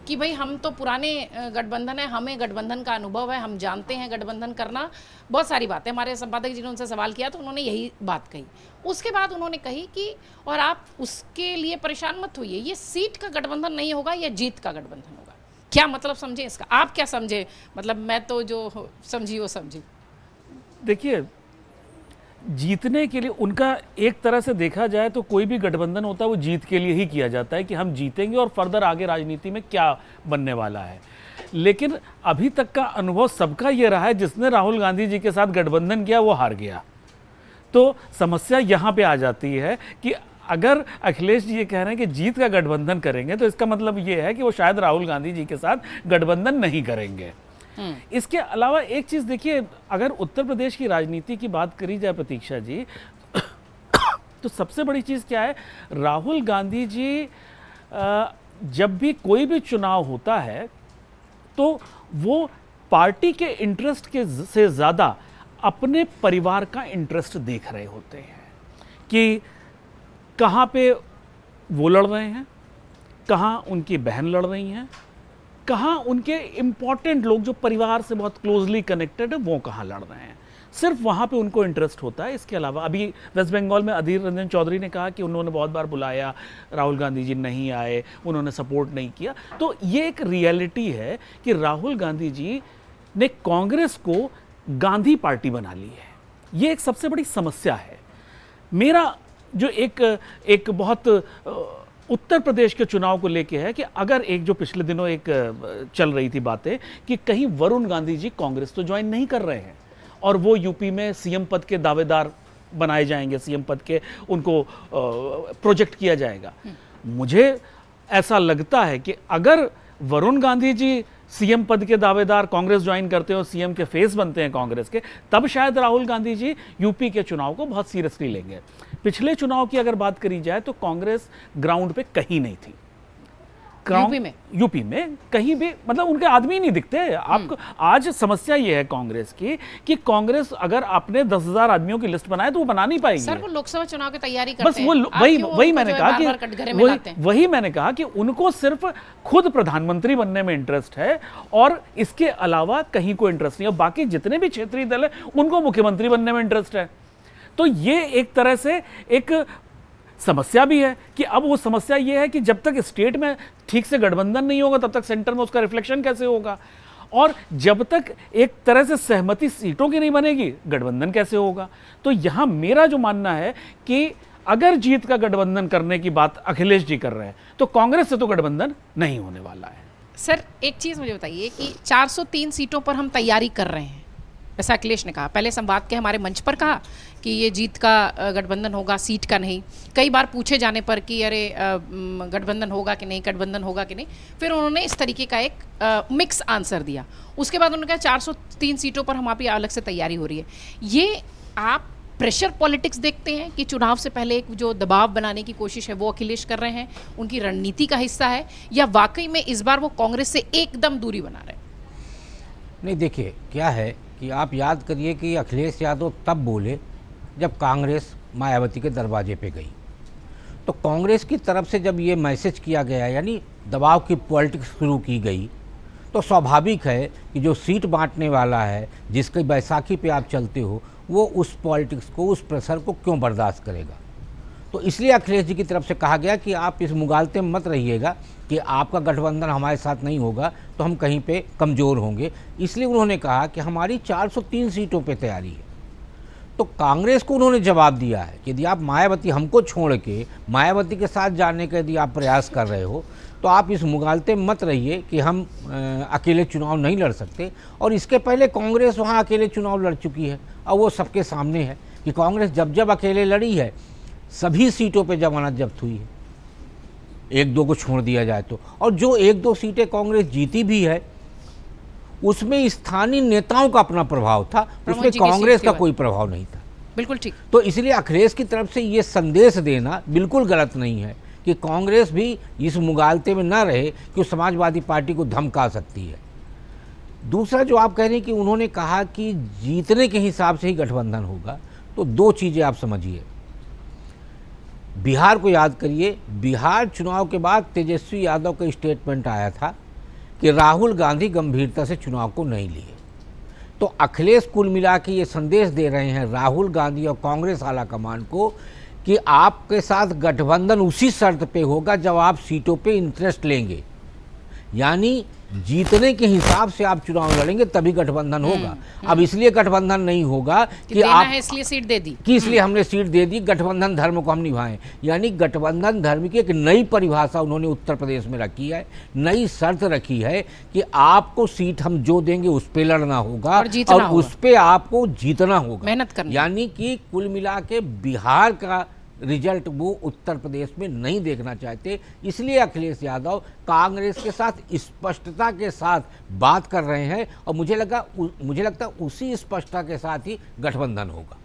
कि भाई हम तो पुराने गठबंधन है, हमें गठबंधन का अनुभव है, हम जानते हैं गठबंधन करना, बहुत सारी बातें। हमारे संपादक जी ने उनसे सवाल किया तो उन्होंने यही बात कही। उसके बाद उन्होंने कही कि और आप उसके लिए परेशान मत होइए, ये सीट का गठबंधन नहीं होगा, यह जीत का गठबंधन होगा। क्या मतलब समझे इसका, आप क्या समझे? मतलब मैं तो जो समझी वो समझी। देखिए, जीतने के लिए उनका एक तरह से देखा जाए तो कोई भी गठबंधन होता है वो जीत के लिए ही किया जाता है कि हम जीतेंगे और फर्दर आगे राजनीति में क्या बनने वाला है। लेकिन अभी तक का अनुभव सबका ये रहा है, जिसने राहुल गांधी जी के साथ गठबंधन किया वो हार गया। तो समस्या यहाँ पे आ जाती है कि अगर अखिलेश जी ये कह रहे हैं कि जीत का गठबंधन करेंगे तो इसका मतलब ये है कि वो शायद राहुल गांधी जी के साथ गठबंधन नहीं करेंगे। इसके अलावा एक चीज देखिए, अगर उत्तर प्रदेश की राजनीति की बात करी जाए प्रतीक्षा जी, तो सबसे बड़ी चीज क्या है, राहुल गांधी जी जब भी कोई भी चुनाव होता है तो वो पार्टी के इंटरेस्ट के से ज्यादा अपने परिवार का इंटरेस्ट देख रहे होते हैं कि कहाँ पे वो लड़ रहे हैं, कहाँ उनकी बहन लड़ रही हैं, कहाँ उनके इम्पॉर्टेंट लोग जो परिवार से बहुत क्लोजली कनेक्टेड है वो कहाँ लड़ रहे हैं। सिर्फ वहाँ पे उनको इंटरेस्ट होता है। इसके अलावा अभी वेस्ट बंगाल में अधीर रंजन चौधरी ने कहा कि उन्होंने बहुत बार बुलाया, राहुल गांधी जी नहीं आए, उन्होंने सपोर्ट नहीं किया। तो ये एक रियलिटी है कि राहुल गांधी जी ने कांग्रेस को गांधी पार्टी बना ली है। ये एक सबसे बड़ी समस्या है। मेरा जो एक बहुत उत्तर प्रदेश के चुनाव को लेके है कि अगर एक जो पिछले दिनों एक चल रही थी बातें कि कहीं वरुण गांधी जी कांग्रेस तो ज्वाइन नहीं कर रहे हैं और वो यूपी में सीएम पद के दावेदार बनाए जाएंगे, सीएम पद के उनको प्रोजेक्ट किया जाएगा। मुझे ऐसा लगता है कि अगर वरुण गांधी जी सीएम पद के दावेदार कांग्रेस ज्वाइन करते हैं और सीएम के फेस बनते हैं कांग्रेस के, तब शायद राहुल गांधी जी यूपी के चुनाव को बहुत सीरियसली लेंगे। पिछले चुनाव की अगर बात करी जाए तो कांग्रेस ग्राउंड पे कहीं नहीं थी। यूपी में कहीं भी, मतलब उनके आदमी नहीं दिखते आपको। आज समस्या ये है कांग्रेस की कि कांग्रेस अगर अपने 10,000 आदमियों की लिस्ट बनाए तो वो बना नहीं पाएगी। सर, वो लोकसभा चुनाव की तैयारी करते बस वो वही मैंने कहा कि उनको सिर्फ खुद प्रधानमंत्री बनने में इंटरेस्ट है और इसके अलावा कहीं कोई इंटरेस्ट नहीं है। बाकी जितने भी क्षेत्रीय दल है उनको मुख्यमंत्री बनने में इंटरेस्ट है। तो ये एक तरह से एक समस्या भी है कि अब वो समस्या ये है कि जब तक स्टेट में ठीक से गठबंधन नहीं होगा तब तक सेंटर में उसका रिफ्लेक्शन कैसे होगा, और जब तक एक तरह से सहमति सीटों की नहीं बनेगी गठबंधन कैसे होगा। तो यहां मेरा जो मानना है कि अगर जीत का गठबंधन करने की बात अखिलेश जी कर रहे हैं तो कांग्रेस से तो गठबंधन नहीं होने वाला है। सर, एक चीज मुझे बताइए कि 403 सीटों पर हम तैयारी कर रहे हैं, ऐसा अखिलेश ने कहा। पहले संवाद के हमारे मंच पर कहा कि ये जीत का गठबंधन होगा, सीट का नहीं। कई बार पूछे जाने पर कि अरे गठबंधन होगा कि नहीं, गठबंधन होगा कि नहीं, फिर उन्होंने इस तरीके का एक मिक्स आंसर दिया। उसके बाद उन्होंने कहा 403 सीटों पर हमारी अलग से तैयारी हो रही है। ये आप प्रेशर पॉलिटिक्स देखते हैं कि चुनाव से पहले एक जो दबाव बनाने की कोशिश है वो अखिलेश कर रहे हैं, उनकी रणनीति का हिस्सा है, या वाकई में इस बार वो कांग्रेस से एकदम दूरी बना रहे हैं? नहीं, देखिए क्या है कि आप याद करिए कि अखिलेश यादव तब बोले जब कांग्रेस मायावती के दरवाजे पे गई। तो कांग्रेस की तरफ से जब ये मैसेज किया गया, यानी दबाव की पॉलिटिक्स शुरू की गई, तो स्वाभाविक है कि जो सीट बांटने वाला है, जिसकी बैसाखी पे आप चलते हो, वो उस पॉलिटिक्स को, उस प्रेशर को क्यों बर्दाश्त करेगा। तो इसलिए अखिलेश जी की तरफ से कहा गया कि आप इस मुगालते में मत रहिएगा कि आपका गठबंधन हमारे साथ नहीं होगा तो हम कहीं पे कमज़ोर होंगे। इसलिए उन्होंने कहा कि हमारी 403 सीटों पे तैयारी है। तो कांग्रेस को उन्होंने जवाब दिया है कि यदि आप मायावती हमको छोड़ के मायावती के साथ जाने का यदि आप प्रयास कर रहे हो तो आप इस मुगालते में मत रहिए कि हम अकेले चुनाव नहीं लड़ सकते। और इसके पहले कांग्रेस वहाँ अकेले चुनाव लड़ चुकी है और वो सबके सामने है कि कांग्रेस जब जब अकेले लड़ी है सभी सीटों पे जमानत जब्त हुई है, एक दो को छोड़ दिया जाए तो। और जो एक दो सीटें कांग्रेस जीती भी है उसमें स्थानीय नेताओं का अपना प्रभाव था, उसमें कांग्रेस का कोई प्रभाव नहीं था। बिल्कुल ठीक। तो इसलिए अखिलेश की तरफ से ये संदेश देना बिल्कुल गलत नहीं है कि कांग्रेस भी इस मुगालते में न रहे कि समाजवादी पार्टी को धमका सकती है। दूसरा जो आप कह रहे हैं कि उन्होंने कहा कि जीतने के हिसाब से ही गठबंधन होगा, तो दो चीज़ें आप समझिए। बिहार को याद करिए, बिहार चुनाव के बाद तेजस्वी यादव का स्टेटमेंट आया था कि राहुल गांधी गंभीरता से चुनाव को नहीं लिए। तो अखिलेश कुल मिला के ये संदेश दे रहे हैं राहुल गांधी और कांग्रेस आलाकमान को कि आपके साथ गठबंधन उसी शर्त पे होगा जब आप सीटों पे इंटरेस्ट लेंगे, यानी जीतने के हिसाब से आप चुनाव लड़ेंगे तभी गठबंधन होगा। अब इसलिए गठबंधन नहीं होगा कि आप है इसलिए सीट दे दी, कि इसलिए हमने सीट दे दी, गठबंधन धर्म को हम निभाएं। यानी गठबंधन धर्म की एक नई परिभाषा उन्होंने उत्तर प्रदेश में रखी है, नई शर्त रखी है कि आपको सीट हम जो देंगे उस पे लड़ना होगा और उस पे आपको जीतना होगा, मेहनत करनी। यानी कि कुल मिला के बिहार का रिजल्ट वो उत्तर प्रदेश में नहीं देखना चाहते। इसलिए अखिलेश यादव कांग्रेस के साथ स्पष्टता के साथ बात कर रहे हैं और मुझे लगता है उसी स्पष्टता के साथ ही गठबंधन होगा।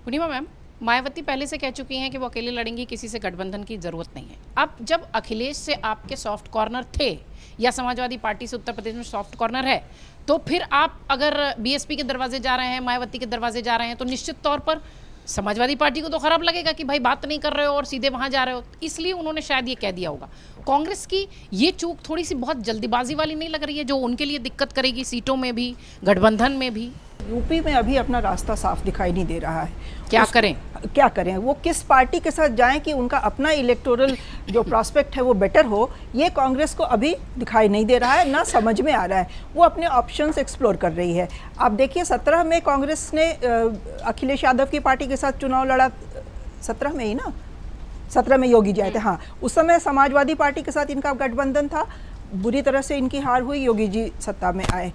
पूर्णिमा मैम, मायावती पहले से कह चुकी हैं कि वो अकेले लड़ेंगी, किसी से गठबंधन की जरूरत नहीं है। अब जब अखिलेश से आपके सॉफ्ट कॉर्नर थे या समाजवादी पार्टी से उत्तर प्रदेश में सॉफ्ट कॉर्नर है, तो फिर आप अगर बीएसपी के दरवाजे जा रहे हैं, मायावती के दरवाजे जा रहे हैं, तो निश्चित तौर पर समाजवादी पार्टी को तो खराब लगेगा कि भाई बात नहीं कर रहे हो और सीधे वहां जा रहे हो। इसलिए उन्होंने शायद ये कह दिया होगा। कांग्रेस की ये चूक थोड़ी सी बहुत जल्दीबाजी वाली नहीं लग रही है, जो उनके लिए दिक्कत करेगी सीटों में भी, गठबंधन में भी? यूपी में अभी अपना रास्ता साफ दिखाई नहीं दे रहा है। क्या करें, वो किस पार्टी के साथ जाएं कि उनका अपना इलेक्टोरल जो प्रॉस्पेक्ट है वो बेटर हो, ये कांग्रेस को अभी दिखाई नहीं दे रहा है, ना समझ में आ रहा है। वो अपने ऑप्शंस एक्सप्लोर कर रही है। आप देखिए 17 में कांग्रेस ने अखिलेश यादव की पार्टी के साथ चुनाव लड़ा, 17 में ही ना, 17 में योगी जी आए थे, हाँ। उस समय समाजवादी पार्टी के साथ इनका गठबंधन था, बुरी तरह से इनकी हार हुई, योगी जी सत्ता में आए।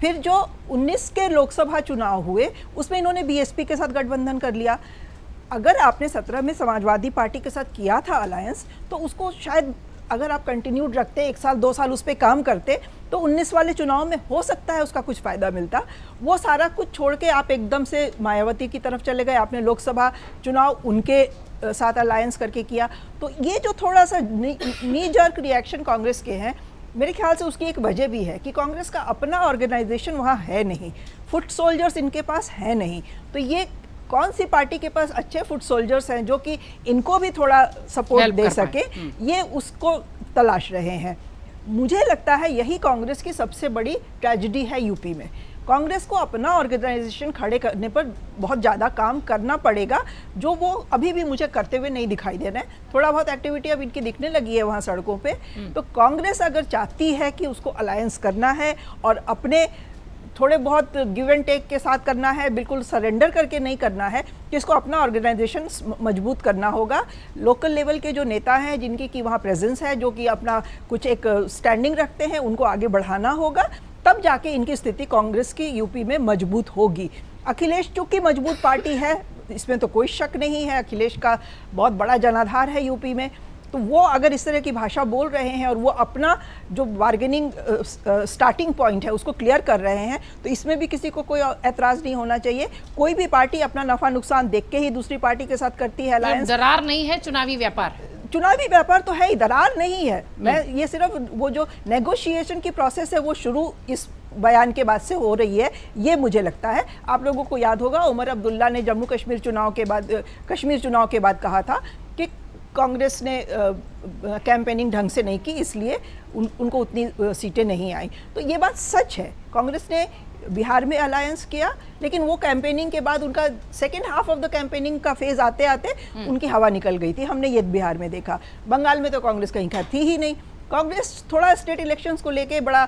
फिर जो 19 के लोकसभा चुनाव हुए उसमें इन्होंने बीएसपी के साथ गठबंधन कर लिया। अगर आपने 17 में समाजवादी पार्टी के साथ किया था अलायंस, तो उसको शायद अगर आप कंटिन्यूड रखते, 1 साल 2 साल उस पर काम करते, तो 19 वाले चुनाव में हो सकता है उसका कुछ फ़ायदा मिलता। वो सारा कुछ छोड़ के आप एकदम से मायावती की तरफ चले गए, आपने लोकसभा चुनाव उनके साथ अलायंस करके किया। तो ये जो थोड़ा सा नी जर्क रिएक्शन कांग्रेस के हैं, मेरे ख्याल से उसकी एक वजह भी है कि कांग्रेस का अपना ऑर्गेनाइजेशन वहाँ है नहीं, फुट सोल्जर्स इनके पास है नहीं। तो ये कौन सी पार्टी के पास अच्छे फुट सोल्जर्स हैं जो कि इनको भी थोड़ा सपोर्ट दे सके, ये उसको तलाश रहे हैं। मुझे लगता है यही कांग्रेस की सबसे बड़ी ट्रेजेडी है यूपी में। कांग्रेस को अपना ऑर्गेनाइजेशन खड़े करने पर बहुत ज़्यादा काम करना पड़ेगा, जो वो अभी भी मुझे करते हुए नहीं दिखाई दे रहे हैं। थोड़ा बहुत एक्टिविटी अब इनकी दिखने लगी है वहाँ सड़कों पे। तो कांग्रेस अगर चाहती है कि उसको अलायंस करना है और अपने थोड़े बहुत गिव एंड टेक के साथ करना है, बिल्कुल सरेंडर करके नहीं करना है, कि इसको अपना ऑर्गेनाइजेशन मजबूत करना होगा। लोकल लेवल के जो नेता हैं जिनकी कि वहाँ प्रेजेंस है, जो कि अपना कुछ एक स्टैंडिंग रखते हैं, उनको आगे बढ़ाना होगा, तब जाके इनकी स्थिति कांग्रेस की यूपी में मजबूत होगी। अखिलेश चूंकि मजबूत पार्टी है, इसमें तो कोई शक नहीं है, अखिलेश का बहुत बड़ा जनाधार है यूपी में, तो वो अगर इस तरह की भाषा बोल रहे हैं और वो अपना जो बार्गेनिंग स्टार्टिंग पॉइंट है उसको क्लियर कर रहे हैं, तो इसमें भी किसी को कोई ऐतराज़ नहीं होना चाहिए। कोई भी पार्टी अपना नफा नुकसान देख के ही दूसरी पार्टी के साथ करती है अलायंस। दरार नहीं है, चुनावी व्यापार तो है ही, दरार नहीं है। मैं ये सिर्फ वो जो नेगोशिएशन की प्रोसेस है वो शुरू इस बयान के बाद से हो रही है, ये मुझे लगता है। आप लोगों को याद होगा उमर अब्दुल्ला ने जम्मू कश्मीर चुनाव के बाद कहा था कि कांग्रेस ने कैंपेनिंग ढंग से नहीं की, इसलिए उनको उतनी सीटें नहीं आई। तो ये बात सच है। कांग्रेस ने बिहार में अलायंस किया, लेकिन वो कैंपेनिंग के बाद उनका second half of the campaigning का फेज आते आते उनकी हवा निकल गई थी। हमने ये बिहार में देखा। बंगाल में तो कांग्रेस कहीं खैर थी ही नहीं। कांग्रेस थोड़ा स्टेट इलेक्शंस को लेके बड़ा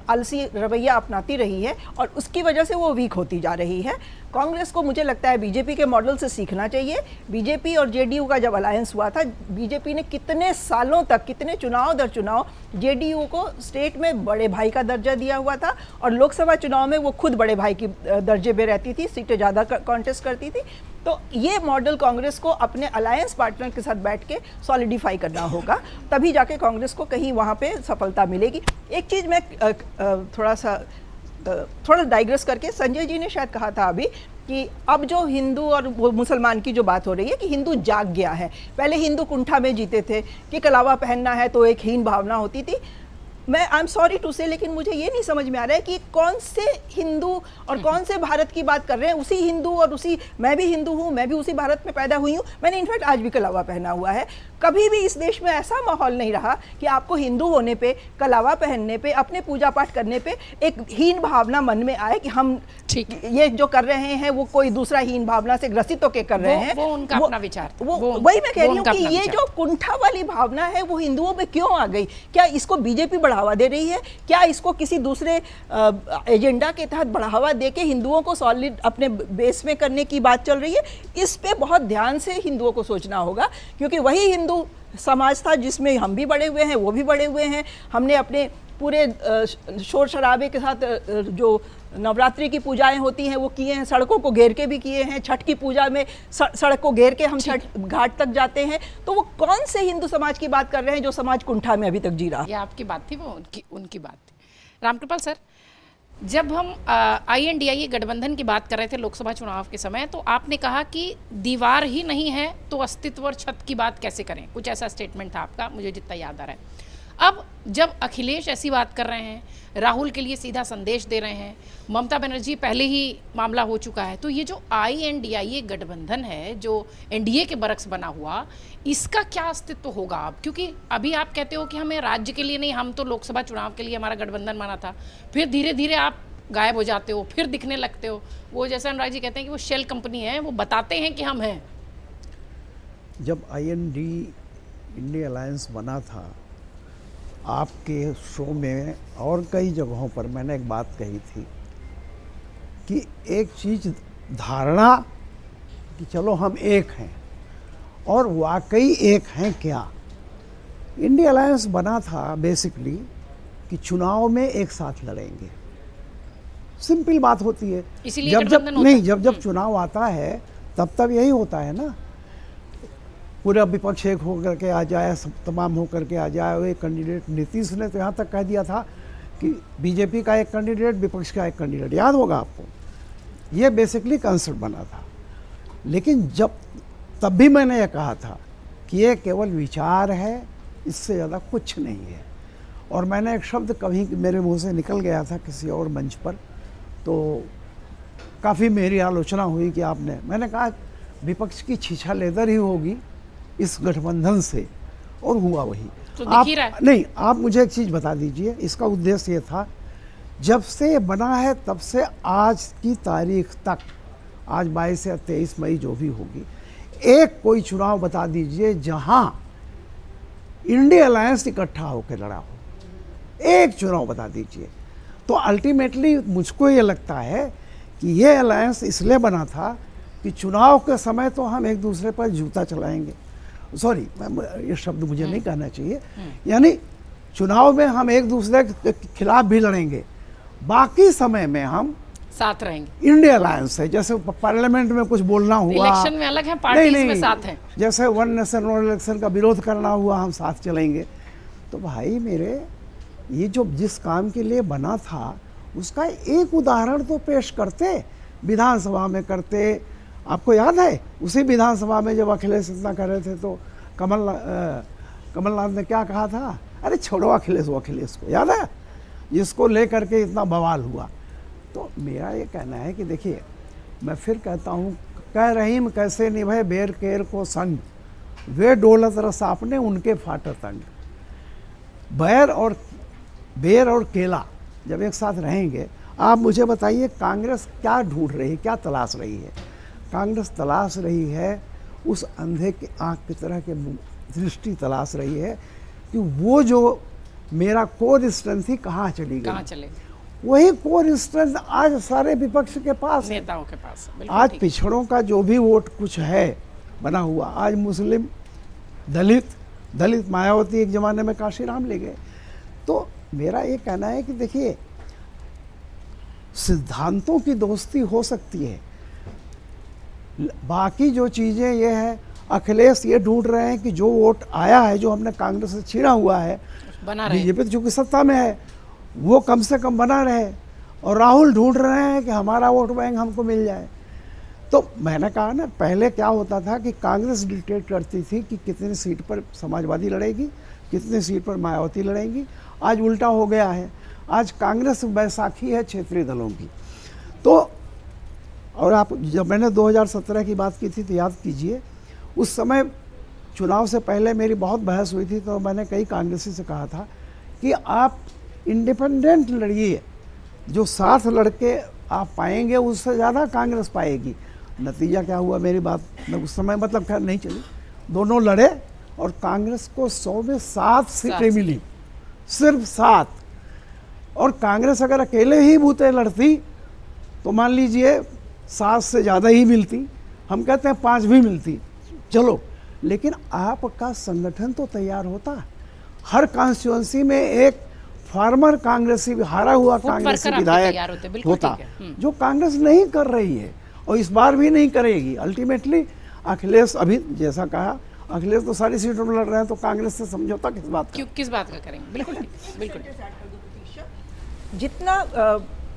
आलसी रवैया अपनाती रही है और उसकी वजह से वो वीक होती जा रही है। कांग्रेस को मुझे लगता है बीजेपी के मॉडल से सीखना चाहिए। बीजेपी और जेडीयू का जब अलायंस हुआ था, बीजेपी ने कितने सालों तक, कितने चुनाव दर चुनाव जेडीयू को स्टेट में बड़े भाई का दर्जा दिया हुआ था और लोकसभा चुनाव में वो खुद बड़े भाई की दर्जे पे रहती थी, सीटें ज़्यादा कॉन्टेस्ट करती थी। तो ये मॉडल कांग्रेस को अपने अलायंस पार्टनर के साथ बैठ के सॉलिडिफाई करना होगा, तभी जाके कांग्रेस को कहीं वहाँ पे सफलता मिलेगी। एक चीज़ मैं थोड़ा डाइग्रेस करके, संजय जी ने शायद कहा था अभी कि अब जो हिंदू और मुसलमान की जो बात हो रही है कि हिंदू जाग गया है। पहले हिंदू कुंठा में जीते थे कि कलावा पहनना है तो एक हीन भावना होती थी। मैं आई एम सॉरी टू से, लेकिन मुझे ये नहीं समझ में आ रहा है कि कौन से हिंदू और कौन से भारत की बात कर रहे हैं। उसी हिंदू और उसी, मैं भी हिंदू हूँ, मैं भी उसी भारत में पैदा हुई हूँ, मैंने इनफैक्ट आज भी कलावा पहना हुआ है। कभी भी इस देश में ऐसा माहौल नहीं रहा कि आपको हिंदू होने पे, कलावा पहनने पे, अपने पूजा पाठ करने पे एक हीन भावना मन में आए कि हम ये जो कर रहे हैं वो कोई दूसरा हीन भावना से ग्रसित होकर कर रहे हैं। वो उनका अपना विचार, वही मैं कह रही हूँ कि ये जो कुंठा वाली भावना है वो हिंदुओं में क्यों आ गई? क्या इसको बीजेपी बढ़ावा दे रही है? क्या इसको किसी दूसरे एजेंडा के तहत बढ़ावा देके हिंदुओं को सॉलिड अपने बेस में करने की बात चल रही है? इस पे बहुत ध्यान से हिंदुओं को सोचना होगा, क्योंकि वही हिंदू समाज था जिसमें हम भी बड़े हुए हैं, वो भी बड़े हुए हैं। हमने अपने पूरे शोर शराबे के साथ जो नवरात्रि की पूजाएं होती हैं वो किए हैं, सड़कों को घेर के भी किए हैं। छठ की पूजा में सड़क को घेर के हम छठ घाट तक जाते हैं। तो वो कौन से हिंदू समाज की बात कर रहे हैं जो समाज कुंठा में अभी तक जी रहा है? ये आपकी बात थी, वो उनकी बात थी। रामकृपाल सर, जब हम INDIA गठबंधन की बात कर रहे थे लोकसभा चुनाव के समय, तो आपने कहा कि दीवार ही नहीं है तो अस्तित्व और छत की बात कैसे करें, कुछ ऐसा स्टेटमेंट था आपका, मुझे जितना याद आ रहा है। अब जब अखिलेश ऐसी बात कर रहे हैं, राहुल के लिए सीधा संदेश दे रहे हैं, ममता बनर्जी पहले ही मामला हो चुका है, तो ये जो INDIA गठबंधन है जो NDA के बरक्स बना हुआ, इसका क्या अस्तित्व होगा अब? क्योंकि अभी आप कहते हो कि हमें राज्य के लिए नहीं, हम तो लोकसभा चुनाव के लिए हमारा गठबंधन माना था, फिर धीरे धीरे आप गायब हो जाते हो, फिर दिखने लगते हो। वो जैसा अनुराग जी कहते हैं कि वो शेल कंपनी है, वो बताते हैं कि हम हैं। जब इंडिया अलायंस बना था, आपके शो में और कई जगहों पर मैंने एक बात कही थी कि एक चीज़ धारणा कि चलो हम एक हैं, और वाकई एक हैं क्या? इंडिया अलायंस बना था बेसिकली कि चुनाव में एक साथ लड़ेंगे, सिंपल बात होती है। इसीलिए जब चुनाव आता है तब यही होता है ना, पूरा विपक्ष एक होकर के आ जाए, सब तमाम होकर के आ जाए। वो एक कैंडिडेट, नीतीश ने तो यहाँ तक कह दिया था कि बीजेपी का एक कैंडिडेट, विपक्ष का एक कैंडिडेट, याद होगा आपको। ये बेसिकली कंसेप्ट बना था। लेकिन तब भी मैंने ये कहा था कि ये केवल विचार है, इससे ज़्यादा कुछ नहीं है। और मैंने एक शब्द कभी मेरे मुंह से निकल गया था किसी और मंच पर, तो काफ़ी मेरी आलोचना हुई कि मैंने कहा विपक्ष की छीछा लेदर ही होगी इस गठबंधन से, और हुआ वही। तो दिख ही रहा है। नहीं, आप मुझे एक चीज़ बता दीजिए, इसका उद्देश्य ये था, जब से बना है तब से आज की तारीख तक, आज 22 या 23 मई जो भी होगी, एक कोई चुनाव बता दीजिए जहां इंडिया अलायंस इकट्ठा होकर लड़ा हो। एक चुनाव बता दीजिए। तो अल्टीमेटली मुझको ये लगता है कि ये अलायंस इसलिए बना था कि चुनाव के समय तो हम एक दूसरे पर जूता चलाएंगे, सॉरी ये शब्द मुझे नहीं कहना चाहिए, यानी चुनाव में हम एक दूसरे के खिलाफ भी लड़ेंगे, बाकी समय में हम साथ रहेंगे। इंडिया अलायंस है, जैसे पार्लियामेंट में कुछ बोलना हुआ, इलेक्शन में अलग है, पार्टीज में साथ हैं। जैसे वन नेशन वन इलेक्शन का विरोध करना हुआ, हम साथ चलेंगे। तो भाई मेरे, ये जो जिस काम के लिए बना था उसका एक उदाहरण तो पेश करते, विधानसभा में करते। आपको याद है उसी विधानसभा में जब अखिलेश इतना कर रहे थे तो कमलनाथ ने क्या कहा था? अरे छोड़ो अखिलेश, वो अखिलेश को याद है, जिसको लेकर के इतना बवाल हुआ। तो मेरा ये कहना है कि देखिए, मैं फिर कहता हूँ, कह रहीम कैसे निभे बेर केर को संग, वे डोलत रस आपने उनके फाटत अंग। बेर और केला जब एक साथ रहेंगे, आप मुझे बताइए कांग्रेस क्या ढूंढ रही है, क्या तलाश रही है? कांग्रेस तलाश रही है उस अंधे के आँख की तरह के दृष्टि तलाश रही है कि वो जो मेरा कोर स्ट्रेंथ थी कहाँ चली कहाँ गई। चले वही कोर स्ट्रेंथ आज सारे विपक्ष के पास है। नेताओं के पास है, बिल्कुल आज ठीक। पिछड़ों का जो भी वोट कुछ है बना हुआ, आज मुस्लिम, दलित मायावती एक ज़माने में काशीराम ले गए। तो मेरा ये कहना है कि देखिए सिद्धांतों की दोस्ती हो सकती है, बाकी जो चीज़ें ये है, अखिलेश ये ढूंढ रहे हैं कि जो वोट आया है, जो हमने कांग्रेस से छीना हुआ है, बना रहे हैं। बीजेपी तो चूंकि सत्ता में है, वो कम से कम बना रहे, और राहुल ढूंढ रहे हैं कि हमारा वोट बैंक हमको मिल जाए। तो मैंने कहा ना, पहले क्या होता था कि कांग्रेस डिक्टेट करती थी कि कितनी सीट पर समाजवादी लड़ेगी, कितनी सीट पर मायावती लड़ेंगी। आज उल्टा हो गया है, आज कांग्रेस बैसाखी है क्षेत्रीय दलों की। तो और आप, जब मैंने 2017 की बात की थी तो याद कीजिए, उस समय चुनाव से पहले मेरी बहुत बहस हुई थी, तो मैंने कई कांग्रेसी से कहा था कि आप इंडिपेंडेंट लड़िए, जो साथ लड़के आप पाएंगे उससे ज़्यादा कांग्रेस पाएगी। नतीजा क्या हुआ, मेरी बात उस समय मतलब खैर नहीं चली, दोनों लड़े और कांग्रेस को 100 में 7 सीटें मिली, सिर्फ 7। और कांग्रेस अगर अकेले ही बूते लड़ती तो मान लीजिए 7 से ज़्यादा ही मिलती, हम कहते हैं 5 भी मिलती, चलो, लेकिन आपका संगठन तो तैयार होता। हर कॉन्स्टिट्यूंसी में एक फार्मर कांग्रेसी, हारा हुआ कांग्रेसी विधायक होता, जो कांग्रेस नहीं कर रही है और इस बार भी नहीं करेगी। अल्टीमेटली अखिलेश, अभी जैसा कहा, अखिलेश तो सारी सीटों पर लड़ रहे हैं, तो कांग्रेस से समझौता किस बात का? क्यों, किस बात का करेंगे? बिल्कुल ठीक, बिल्कुल। जितना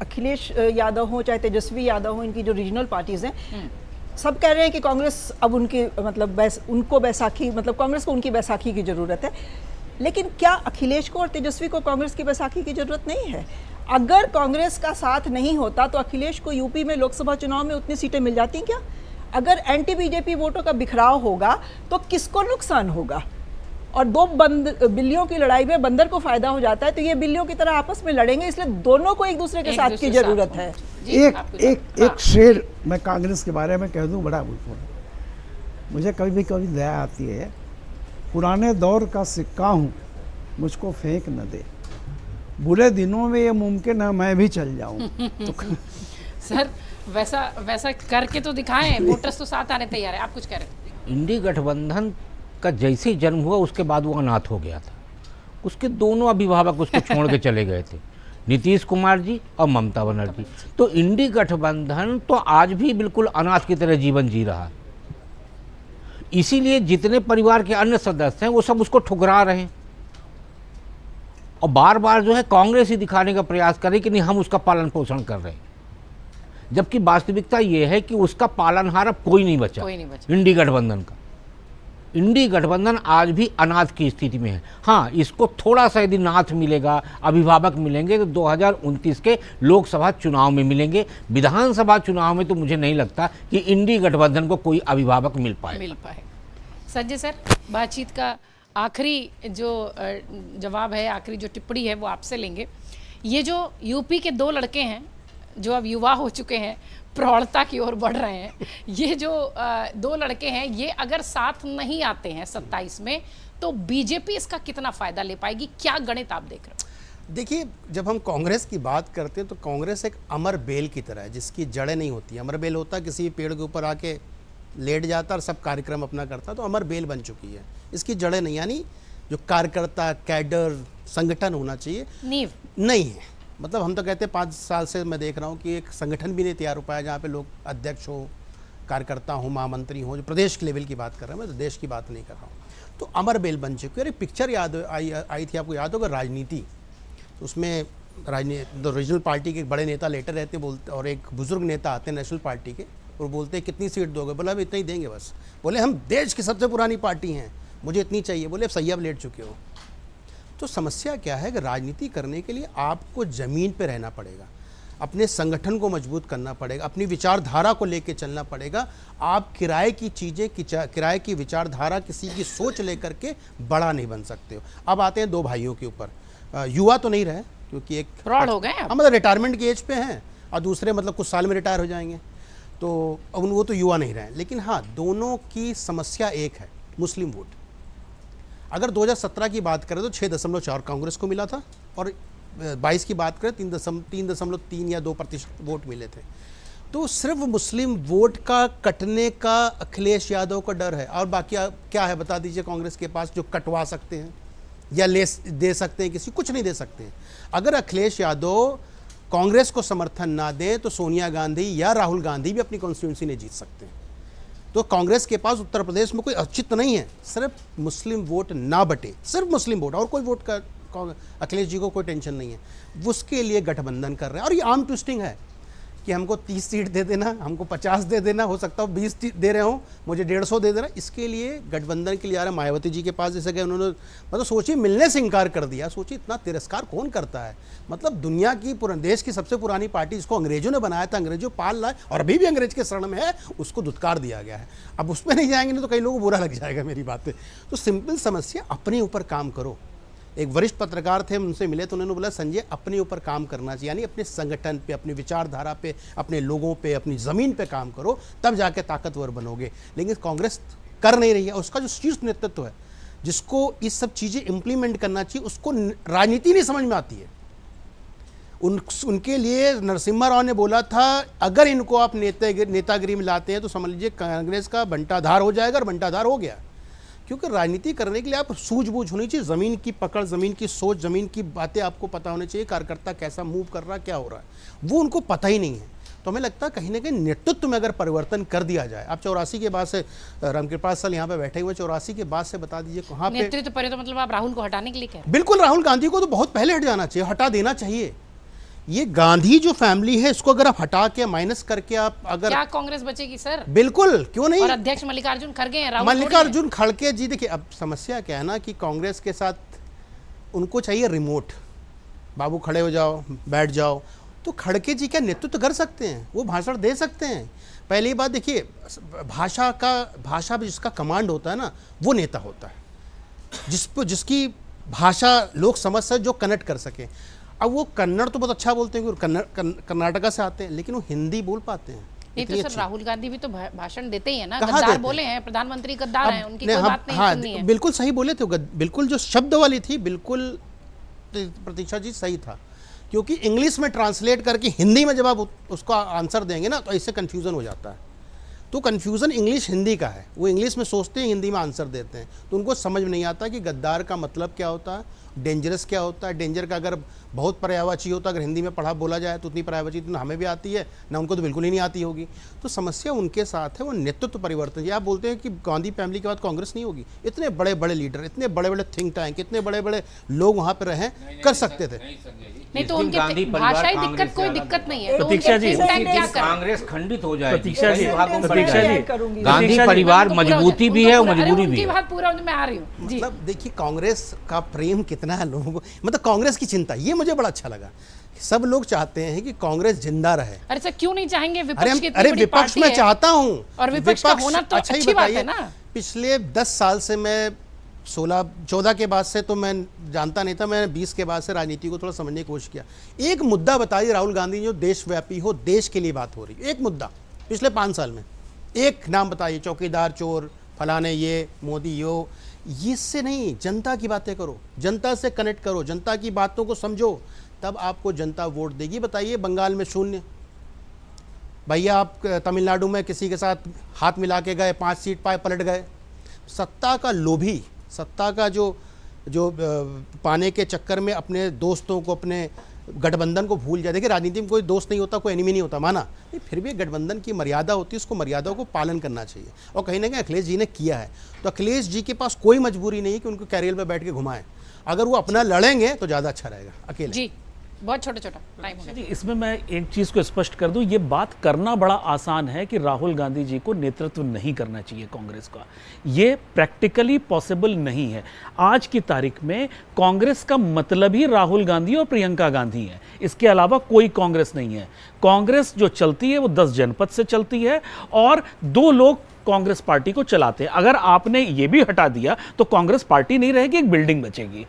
अखिलेश यादव हो चाहे तेजस्वी यादव हो, इनकी जो रीजनल पार्टीज हैं, सब कह रहे हैं कि कांग्रेस अब उनकी मतलब उनको बैसाखी, मतलब कांग्रेस को उनकी बैसाखी की जरूरत है। लेकिन क्या अखिलेश को और तेजस्वी को कांग्रेस की बैसाखी की जरूरत नहीं है? अगर कांग्रेस का साथ नहीं होता तो अखिलेश को यूपी में लोकसभा चुनाव में उतनी सीटें मिल जाती क्या? अगर एंटी बीजेपी वोटों का बिखराव होगा तो किसको नुकसान होगा? और दो बिल्लियों की लड़ाई में बंदर को फायदा हो जाता है, तो ये बिल्लियों की तरह आपस में लड़ेंगे, इसलिए दोनों को एक दूसरे के साथ की जरूरत है। एक शेर मैं कांग्रेस के बारे में कह दूं, बड़ा मुझे कभी दया आती है, पुराने दौर का सिक्का हूँ, मुझको फेंक न दे, बुरे दिनों में ये मुमकिन है मैं भी चल जाऊं। तो सर वैसा करके तो दिखाएं, वोटर्स तो साथ आने तैयार है। आप कुछ कह रहे थे? इंडी गठबंधन का जैसे ही जन्म हुआ उसके बाद वो अनाथ हो गया था। उसके दोनों अभिभावक उसको छोड़ के चले गए थे, नीतीश कुमार जी और ममता बनर्जी। तो इंडी गठबंधन तो आज भी बिल्कुल अनाथ की तरह जीवन जी रहा है। इसीलिए जितने परिवार के अन्य सदस्य हैं वो सब उसको ठुकरा रहे हैं और बार बार जो है कांग्रेस ही दिखाने का प्रयास कर रही कि नहीं हम उसका पालन पोषण कर रहे हैं, जबकि वास्तविकता ये है कि उसका पालनहार अब कोई नहीं बचा इंडी गठबंधन का। इंडी गठबंधन आज भी अनाथ की स्थिति में है। हाँ, इसको थोड़ा सा यदि नाथ मिलेगा, अभिभावक मिलेंगे तो 2029 के लोकसभा चुनाव में मिलेंगे। विधानसभा चुनाव में तो मुझे नहीं लगता कि इंडी गठबंधन को कोई अभिभावक मिल पाए। संजय सर, बातचीत का आखिरी जो जवाब है, आखिरी जो टिप्पणी है वो आपसे लेंगे। ये जो यूपी के 2 लड़के हैं जो अब युवा हो चुके हैं, प्रौढ़ता की ओर बढ़ रहे हैं, ये जो 2 लड़के हैं, ये अगर साथ नहीं आते हैं 27 में तो बीजेपी इसका कितना फायदा ले पाएगी? क्या गणित आप देख रहे हो? देखिए, जब हम कांग्रेस की बात करते हैं तो कांग्रेस एक अमर बेल की तरह है जिसकी जड़ें नहीं होती। अमर बेल होता किसी पेड़ के ऊपर आके लेट जाता और सब कार्यक्रम अपना करता, तो अमर बेल बन चुकी है, इसकी जड़ें नहीं। यानी जो कार्यकर्ता, कैडर, संगठन होना चाहिए, नींव नहीं है। मतलब हम तो कहते हैं 5 साल से मैं देख रहा हूँ कि एक संगठन भी नहीं तैयार हो पाया जहाँ पे लोग अध्यक्ष हो, कार्यकर्ता हो, महामंत्री हो, जो प्रदेश के लेवल की बात कर रहा हूँ, मैं तो देश की बात नहीं कर रहा हूँ। तो अमर बेल बन चुकी है। एक पिक्चर याद आई थी, आपको याद होगा, राजनीति। तो उसमें रीजनल पार्टी के एक बड़े नेता लेटर रहते बोलते, और एक बुजुर्ग नेता आते हैं नेशनल पार्टी के, और बोलते हैं कितनी सीट दोगे? बोला अब इतना ही देंगे बस। बोले हम देश की सबसे पुरानी पार्टी हैं, मुझे इतनी चाहिए। बोले अब सही, अब लेट चुके हो। तो समस्या क्या है कि राजनीति करने के लिए आपको ज़मीन पे रहना पड़ेगा, अपने संगठन को मजबूत करना पड़ेगा, अपनी विचारधारा को लेके चलना पड़ेगा। आप किराए की चीज़ें, किराए की विचारधारा, किसी की सोच लेकर के बड़ा नहीं बन सकते हो। अब आते हैं 2 भाइयों के ऊपर। युवा तो नहीं रहे, क्योंकि एक फ्रॉड हो गए अब। मतलब रिटायरमेंट की एज पे हैं और दूसरे मतलब कुछ साल में रिटायर हो जाएंगे, तो अब वो तो युवा नहीं रहे। लेकिन हाँ, दोनों की समस्या एक है, मुस्लिम वोट। अगर 2017 की बात करें तो 6.4 कांग्रेस को मिला था और 22 की बात करें 3.3 या 2% वोट मिले थे। तो सिर्फ मुस्लिम वोट का कटने का अखिलेश यादव का डर है, और बाकी क्या है बता दीजिए कांग्रेस के पास जो कटवा सकते हैं या दे सकते हैं, किसी कुछ नहीं दे सकते हैं। अगर अखिलेश यादव कांग्रेस को समर्थन ना दे तो सोनिया गांधी या राहुल गांधी भी अपनी कॉन्स्टिट्यूंसी नहीं जीत सकते। तो कांग्रेस के पास उत्तर प्रदेश में कोई औचित्य नहीं है, सिर्फ मुस्लिम वोट ना बटे, सिर्फ मुस्लिम वोट, और कोई वोट का अखिलेश जी को कोई टेंशन नहीं है। उसके लिए गठबंधन कर रहे हैं, और ये आर्म ट्विस्टिंग है कि हमको 30 सीट दे देना, हमको 50 दे देना, हो सकता है 20 दे रहे हो, मुझे 150 दे देना। इसके लिए गठबंधन के लिए आ रहे मायावती जी के पास जैसे गए, उन्होंने मतलब सोचिए मिलने से इनकार कर दिया। सोचिए इतना तिरस्कार कौन करता है। मतलब दुनिया की देश की सबसे पुरानी पार्टी जिसको अंग्रेजों ने बनाया था, अंग्रेजों पाल लाए और अभी भी अंग्रेज के शरण में है, उसको धुतकार दिया गया है। अब उस पर नहीं जाएंगे नहीं तो कई लोगों को बुरा लग जाएगा मेरी बात पे। तो सिंपल समस्या, अपने ऊपर काम करो। एक वरिष्ठ पत्रकार थे, उनसे मिले तो उन्होंने बोला संजय अपने ऊपर काम करना चाहिए, यानी अपने संगठन पे, अपनी विचारधारा पे, अपने लोगों पे, अपनी ज़मीन पे काम करो, तब जाके ताकतवर बनोगे। लेकिन कांग्रेस कर नहीं रही है। उसका जो शीर्ष नेतृत्व है जिसको इस सब चीज़ें इम्प्लीमेंट करना चाहिए, उसको राजनीति नहीं समझ में आती है। उनके लिए नरसिम्हा राव ने बोला था अगर इनको आप नेतागिरी में लाते हैं तो समझ लीजिए कांग्रेस का बंटाधार हो जाएगा, और बंटाधार हो गया। क्योंकि राजनीति करने के लिए आप सूझबूझ होनी चाहिए, ज़मीन की पकड़, ज़मीन की सोच, ज़मीन की बातें आपको पता होनी चाहिए, कार्यकर्ता कैसा मूव कर रहा है, क्या हो रहा है, वो उनको पता ही नहीं है। तो हमें लगता है कहीं ना कहीं नेतृत्व में अगर परिवर्तन कर दिया जाए। आप 84 के बाद से, रामकृपाल साल यहाँ पे बैठे हुए, 84 के बाद से बता दीजिए कहाँ पे नेतृत्व पर, तो मतलब आप राहुल को हटाने के लिए कह रहे हैं? बिल्कुल, राहुल गांधी को तो बहुत पहले हट जाना चाहिए, हटा देना चाहिए। ये गांधी जो फैमिली है इसको अगर आप हटा के माइनस करके आप अगर, क्या कांग्रेस बचेगी सर? बिल्कुल, क्यों नहीं। और अध्यक्ष मल्लिकार्जुन खड़गे हैं, राहुल मल्लिकार्जुन खड़गे जी, देखिए अब समस्या क्या है ना कि कांग्रेस के साथ उनको चाहिए रिमोट, बाबू खड़े हो जाओ, बैठ जाओ। तो खड़गे जी क्या नेतृत्व कर सकते हैं, वो भाषण दे सकते हैं। पहली बात देखिए, भाषा पे जिसका कमांड होता है ना, वो नेता होता है, जिसकी भाषा लोग समझ सके, जो कनेक्ट कर सके। अब वो कन्नड़ तो बहुत अच्छा बोलते हैं, कर्नाटका से आते हैं, लेकिन वो हिंदी बोल पाते हैं। नहीं तो सर राहुल गांधी भी तो भाषण देते ही है ना, कहाँ गद्दार देते बोले हैं, प्रधानमंत्री गद्दार हैं, उनकी कोई बात नहीं सुननी है। बिल्कुल सही बोले थे, बिल्कुल जो शब्द वाली थी, बिल्कुल प्रतीक्षा जी सही था। क्योंकि इंग्लिश में ट्रांसलेट करके हिंदी में जब आप उसका आंसर देंगे ना तो इससे कन्फ्यूज़न हो जाता है। तो कन्फ्यूज़न इंग्लिश हिंदी का है, वो इंग्लिश में सोचते हैं, हिंदी में आंसर देते हैं, तो उनको समझ में नहीं आता कि गद्दार का मतलब क्या होता है, डेंजरस क्या होता है। डेंजर का अगर बहुत पर्यायवाची होता, अगर हिंदी में पढ़ा बोला जाए तो उतनी पर्यायवाची तो हमें भी आती है ना, उनको तो बिल्कुल ही नहीं आती होगी। तो समस्या उनके साथ है, वो नेतृत्व परिवर्तन। ये आप बोलते हैं कि गांधी फैमिली के बाद कांग्रेस नहीं होगी, इतने बड़े बड़े लीडर, इतने बड़े बड़े थिंक टैंक, इतने बड़े बड़े लोग वहाँ पर रहें, कर सकते थे। नहीं तो उनकी भाषाई दिक्कत कोई दिक्कत नहीं है। प्रतीक्षा जी, कांग्रेस खंडित हो जाएगी। प्रतीक्षा जी, गांधी परिवार मजबूती भी है और मजबूरी भी है। बात पूरा मैं आ रही हूँ। मतलब देखिए कांग्रेस का प्रेम कितना है लोगों को, मतलब कांग्रेस की चिंता, ये मुझे बड़ा अच्छा लगा। सब लोग चाहते हैं कि कांग्रेस जिंदा रहे। अरे सर क्यों नहीं चाहेंगे? अरे विपक्ष में चाहता हूँ, और विपक्ष का होना तो अच्छा ही अच्छी बात है बताइए ना। पिछले 10 साल से, मैं 14 के बाद से तो मैं जानता नहीं था, मैंने 20 के बाद से राजनीति को थोड़ा समझने की कोशिश किया। एक मुद्दा बताइए राहुल गांधी जो देशव्यापी हो, देश के लिए बात हो रही है, एक मुद्दा पिछले 5 साल में, एक नाम बताइए। चौकीदार चोर, फलाने ये, मोदी यो, इससे नहीं, जनता की बातें करो, जनता से कनेक्ट करो, जनता की बातों को समझो, तब आपको जनता वोट देगी। बताइए बंगाल में 0, भैया आप तमिलनाडु में किसी के साथ हाथ मिला के गए, 5 सीट पाए, पलट गए। सत्ता का लोभी, सत्ता का जो पाने के चक्कर में अपने दोस्तों को, अपने गठबंधन को भूल जाए। देखिए राजनीति में कोई दोस्त नहीं होता, कोई एनिमी नहीं होता, माना, फिर भी गठबंधन की मर्यादा होती है, उसको मर्यादा को पालन करना चाहिए। और कहीं ना कहीं अखिलेश जी ने किया है। तो अखिलेश जी के पास कोई मजबूरी नहीं है कि उनको कैरियर में बैठ के घुमाएं। अगर वो अपना लड़ेंगे तो ज़्यादा अच्छा रहेगा अकेले। जी बहुत छोटा टाइम हो गया। इसमें मैं एक चीज़ को स्पष्ट कर दूं, ये बात करना बड़ा आसान है कि राहुल गांधी जी को नेतृत्व नहीं करना चाहिए कांग्रेस का। ये प्रैक्टिकली पॉसिबल नहीं है। आज की तारीख में कांग्रेस का मतलब ही राहुल गांधी और प्रियंका गांधी है, इसके अलावा कोई कांग्रेस नहीं है। कांग्रेस जो चलती है वो 10 जनपद से चलती है और 2 लोग कांग्रेस पार्टी को चलाते हैं। अगर आपने ये भी हटा दिया तो कांग्रेस पार्टी नहीं रहेगी, एक बिल्डिंग बचेगी।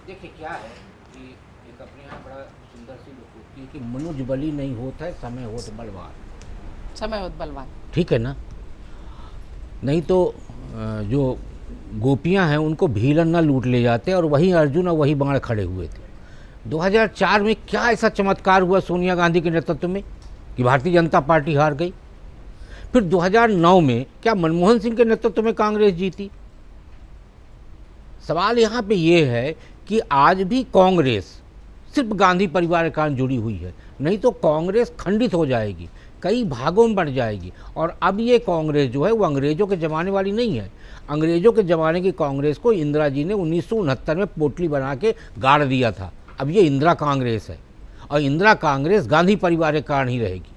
देखिए क्या है कि एक अपने यहाँ बड़ा सुंदर सी लोकोक्ति है कि मनुज बली नहीं होता है, समय होत बलवान। समय होत बलवान। ठीक है ना। नहीं तो जो गोपियां हैं उनको भीलन ना लूट ले जाते और वही अर्जुन और वही बाण खड़े हुए थे। 2004 में क्या ऐसा चमत्कार हुआ सोनिया गांधी के नेतृत्व में कि भारतीय जनता पार्टी हार गई? फिर 2009 में क्या मनमोहन सिंह के नेतृत्व में कांग्रेस जीती? सवाल यहाँ पे ये है कि आज भी कांग्रेस सिर्फ गांधी परिवार के कारण जुड़ी हुई है, नहीं तो कांग्रेस खंडित हो जाएगी, कई भागों में बढ़ जाएगी। और अब ये कांग्रेस जो है वो अंग्रेज़ों के ज़माने वाली नहीं है। अंग्रेज़ों के ज़माने की कांग्रेस को इंदिरा जी ने 1969 में पोटली बना के गाड़ दिया था। अब ये इंदिरा कांग्रेस है और इंदिरा कांग्रेस गांधी परिवार के कारण ही रहेगी।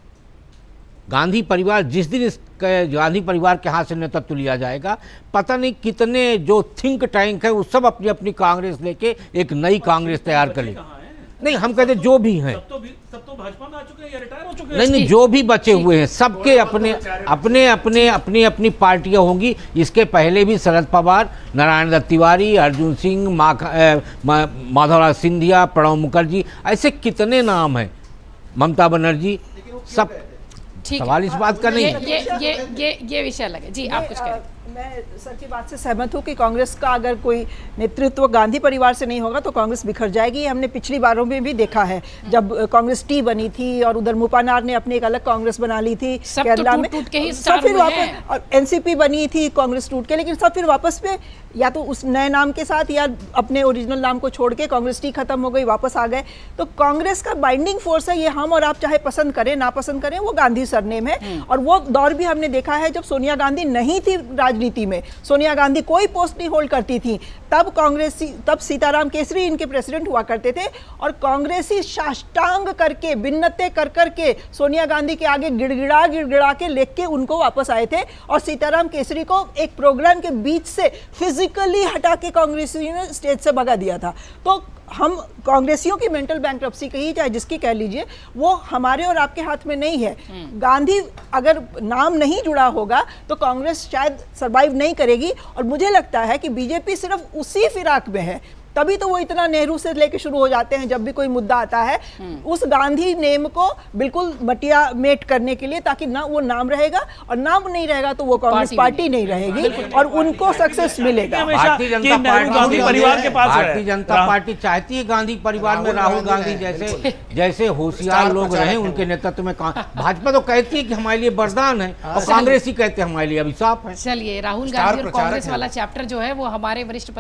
गांधी परिवार जिस दिन इस गांधी परिवार के हाथ से नेतृत्व लिया जाएगा, पता नहीं कितने जो थिंक टैंक है वो सब अपनी अपनी कांग्रेस लेके एक नई कांग्रेस तैयार करें। नहीं, हम कहते जो भी हैं सब तो भाजपा में आ चुके हैं या रिटायर हो चुके हैं। नहीं, जो भी बचे हुए हैं सबके अपने अपनी अपनी पार्टियां होंगी। इसके पहले भी शरद पवार, नारायण दत्त तिवारी, अर्जुन सिंह, माधवराज सिंधिया, प्रणब मुखर्जी, ऐसे कितने नाम हैं, ममता बनर्जी, सब। ठीक सवाल इस बात का नहीं है। ये विषय अलग है। जी, आप कुछ करें। मैं सर की बात से सहमत हूँ कि कांग्रेस का अगर कोई नेतृत्व गांधी परिवार से नहीं होगा तो कांग्रेस बिखर जाएगी। हमने पिछली बारों में भी देखा है, जब कांग्रेस टी बनी थी और उधर मुपानार ने अपनी एक अलग कांग्रेस बना ली थी केरला में, टूट के ही सब फिर वापस, और एनसीपी बनी थी, कांग्रेस टूट के, लेकिन सब फिर वापस पे या तो उस नए नाम के साथ या अपने ओरिजिनल नाम को छोड़ के कांग्रेस टी खत्म हो गई, वापस आ गए। तो कांग्रेस का बाइंडिंग फोर्स है, ये हम और आप चाहे पसंद करें ना पसंद करें, वो गांधी सरनेम है। और वो दौर भी हमने देखा है जब सोनिया गांधी नहीं थी राजनीति में, सोनिया गांधी कोई पोस्ट नहीं होल्ड करती थी, तब सीताराम केसरी इनके प्रेसिडेंट हुआ करते थे और कांग्रेसी साष्टांग करके, बिन्नते कर करके सोनिया गांधी के आगे गिड़गिड़ा के लेके उनको वापस आए थे और सीताराम केसरी को एक प्रोग्राम के बीच से फिजिकली हटा के कांग्रेसियों ने स्टेज से भगा दिया था। तो हम कांग्रेसियों की मेंटल बैंक्रप्सी कही चाहे जिसकी कह लीजिए, वो हमारे और आपके हाथ में नहीं है। गांधी अगर नाम नहीं जुड़ा होगा तो कांग्रेस शायद सरवाइव नहीं करेगी। और मुझे लगता है कि बीजेपी सिर्फ उसी फिराक में है, तभी तो वो इतना नेहरू से लेके शुरू हो जाते हैं जब भी कोई मुद्दा आता है, उस गांधी नेम को बिल्कुल मटिया मेट करने के लिए, ताकि ना वो नाम रहेगा और नाम नहीं रहेगा तो वो कांग्रेस पार्टी नहीं रहेगी और उनको सक्सेस मिलेगा। भारतीय जनता पार्टी चाहती है गांधी परिवार में राहुल गांधी जैसे होशियार लोग रहे उनके नेतृत्व में। भाजपा तो कहती है कि हमारे लिए वरदान है और कांग्रेस ही कहते हैं हमारे लिए अभिशाप है। चलिए, राहुल गांधी और कांग्रेस वाला चैप्टर जो है वो हमारे वरिष्ठ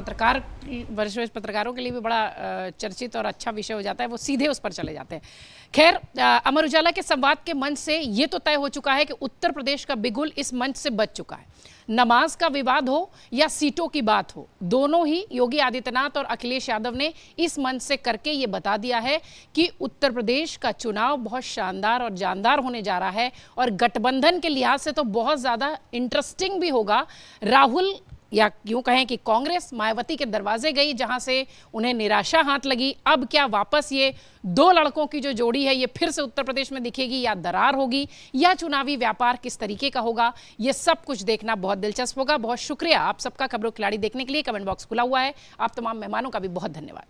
पत्रकारों के लिए भी बड़ा चर्चित और अच्छा विषय हो जाता है, वो सीधे उस पर चले जाते हैं। खैर, अमर उजाला के संवाद के मंच से ये तो तय हो चुका है कि उत्तर प्रदेश का बिगुल इस मंच से बच चुका है। नमाज का विवाद हो या सीटों की बात हो, दोनों ही योगी आदित्यनाथ और अखिलेश यादव ने इस मंच से करके ये बता दिया है कि उत्तर प्रदेश का चुनाव बहुत शानदार और जानदार होने जा रहा है और गठबंधन के लिहाज से तो बहुत ज़्यादा इंटरेस्टिंग भी होगा। राहुल या यूं कहें कि कांग्रेस मायावती के दरवाजे गई जहां से उन्हें निराशा हाथ लगी। अब क्या वापस ये दो लड़कों की जो जोड़ी है ये फिर से उत्तर प्रदेश में दिखेगी या दरार होगी, या चुनावी व्यापार किस तरीके का होगा, ये सब कुछ देखना बहुत दिलचस्प होगा। बहुत शुक्रिया आप सबका खबरों खिलाड़ी देखने के लिए। कमेंट बॉक्स खुला हुआ है। आप तमाम मेहमानों का भी बहुत धन्यवाद।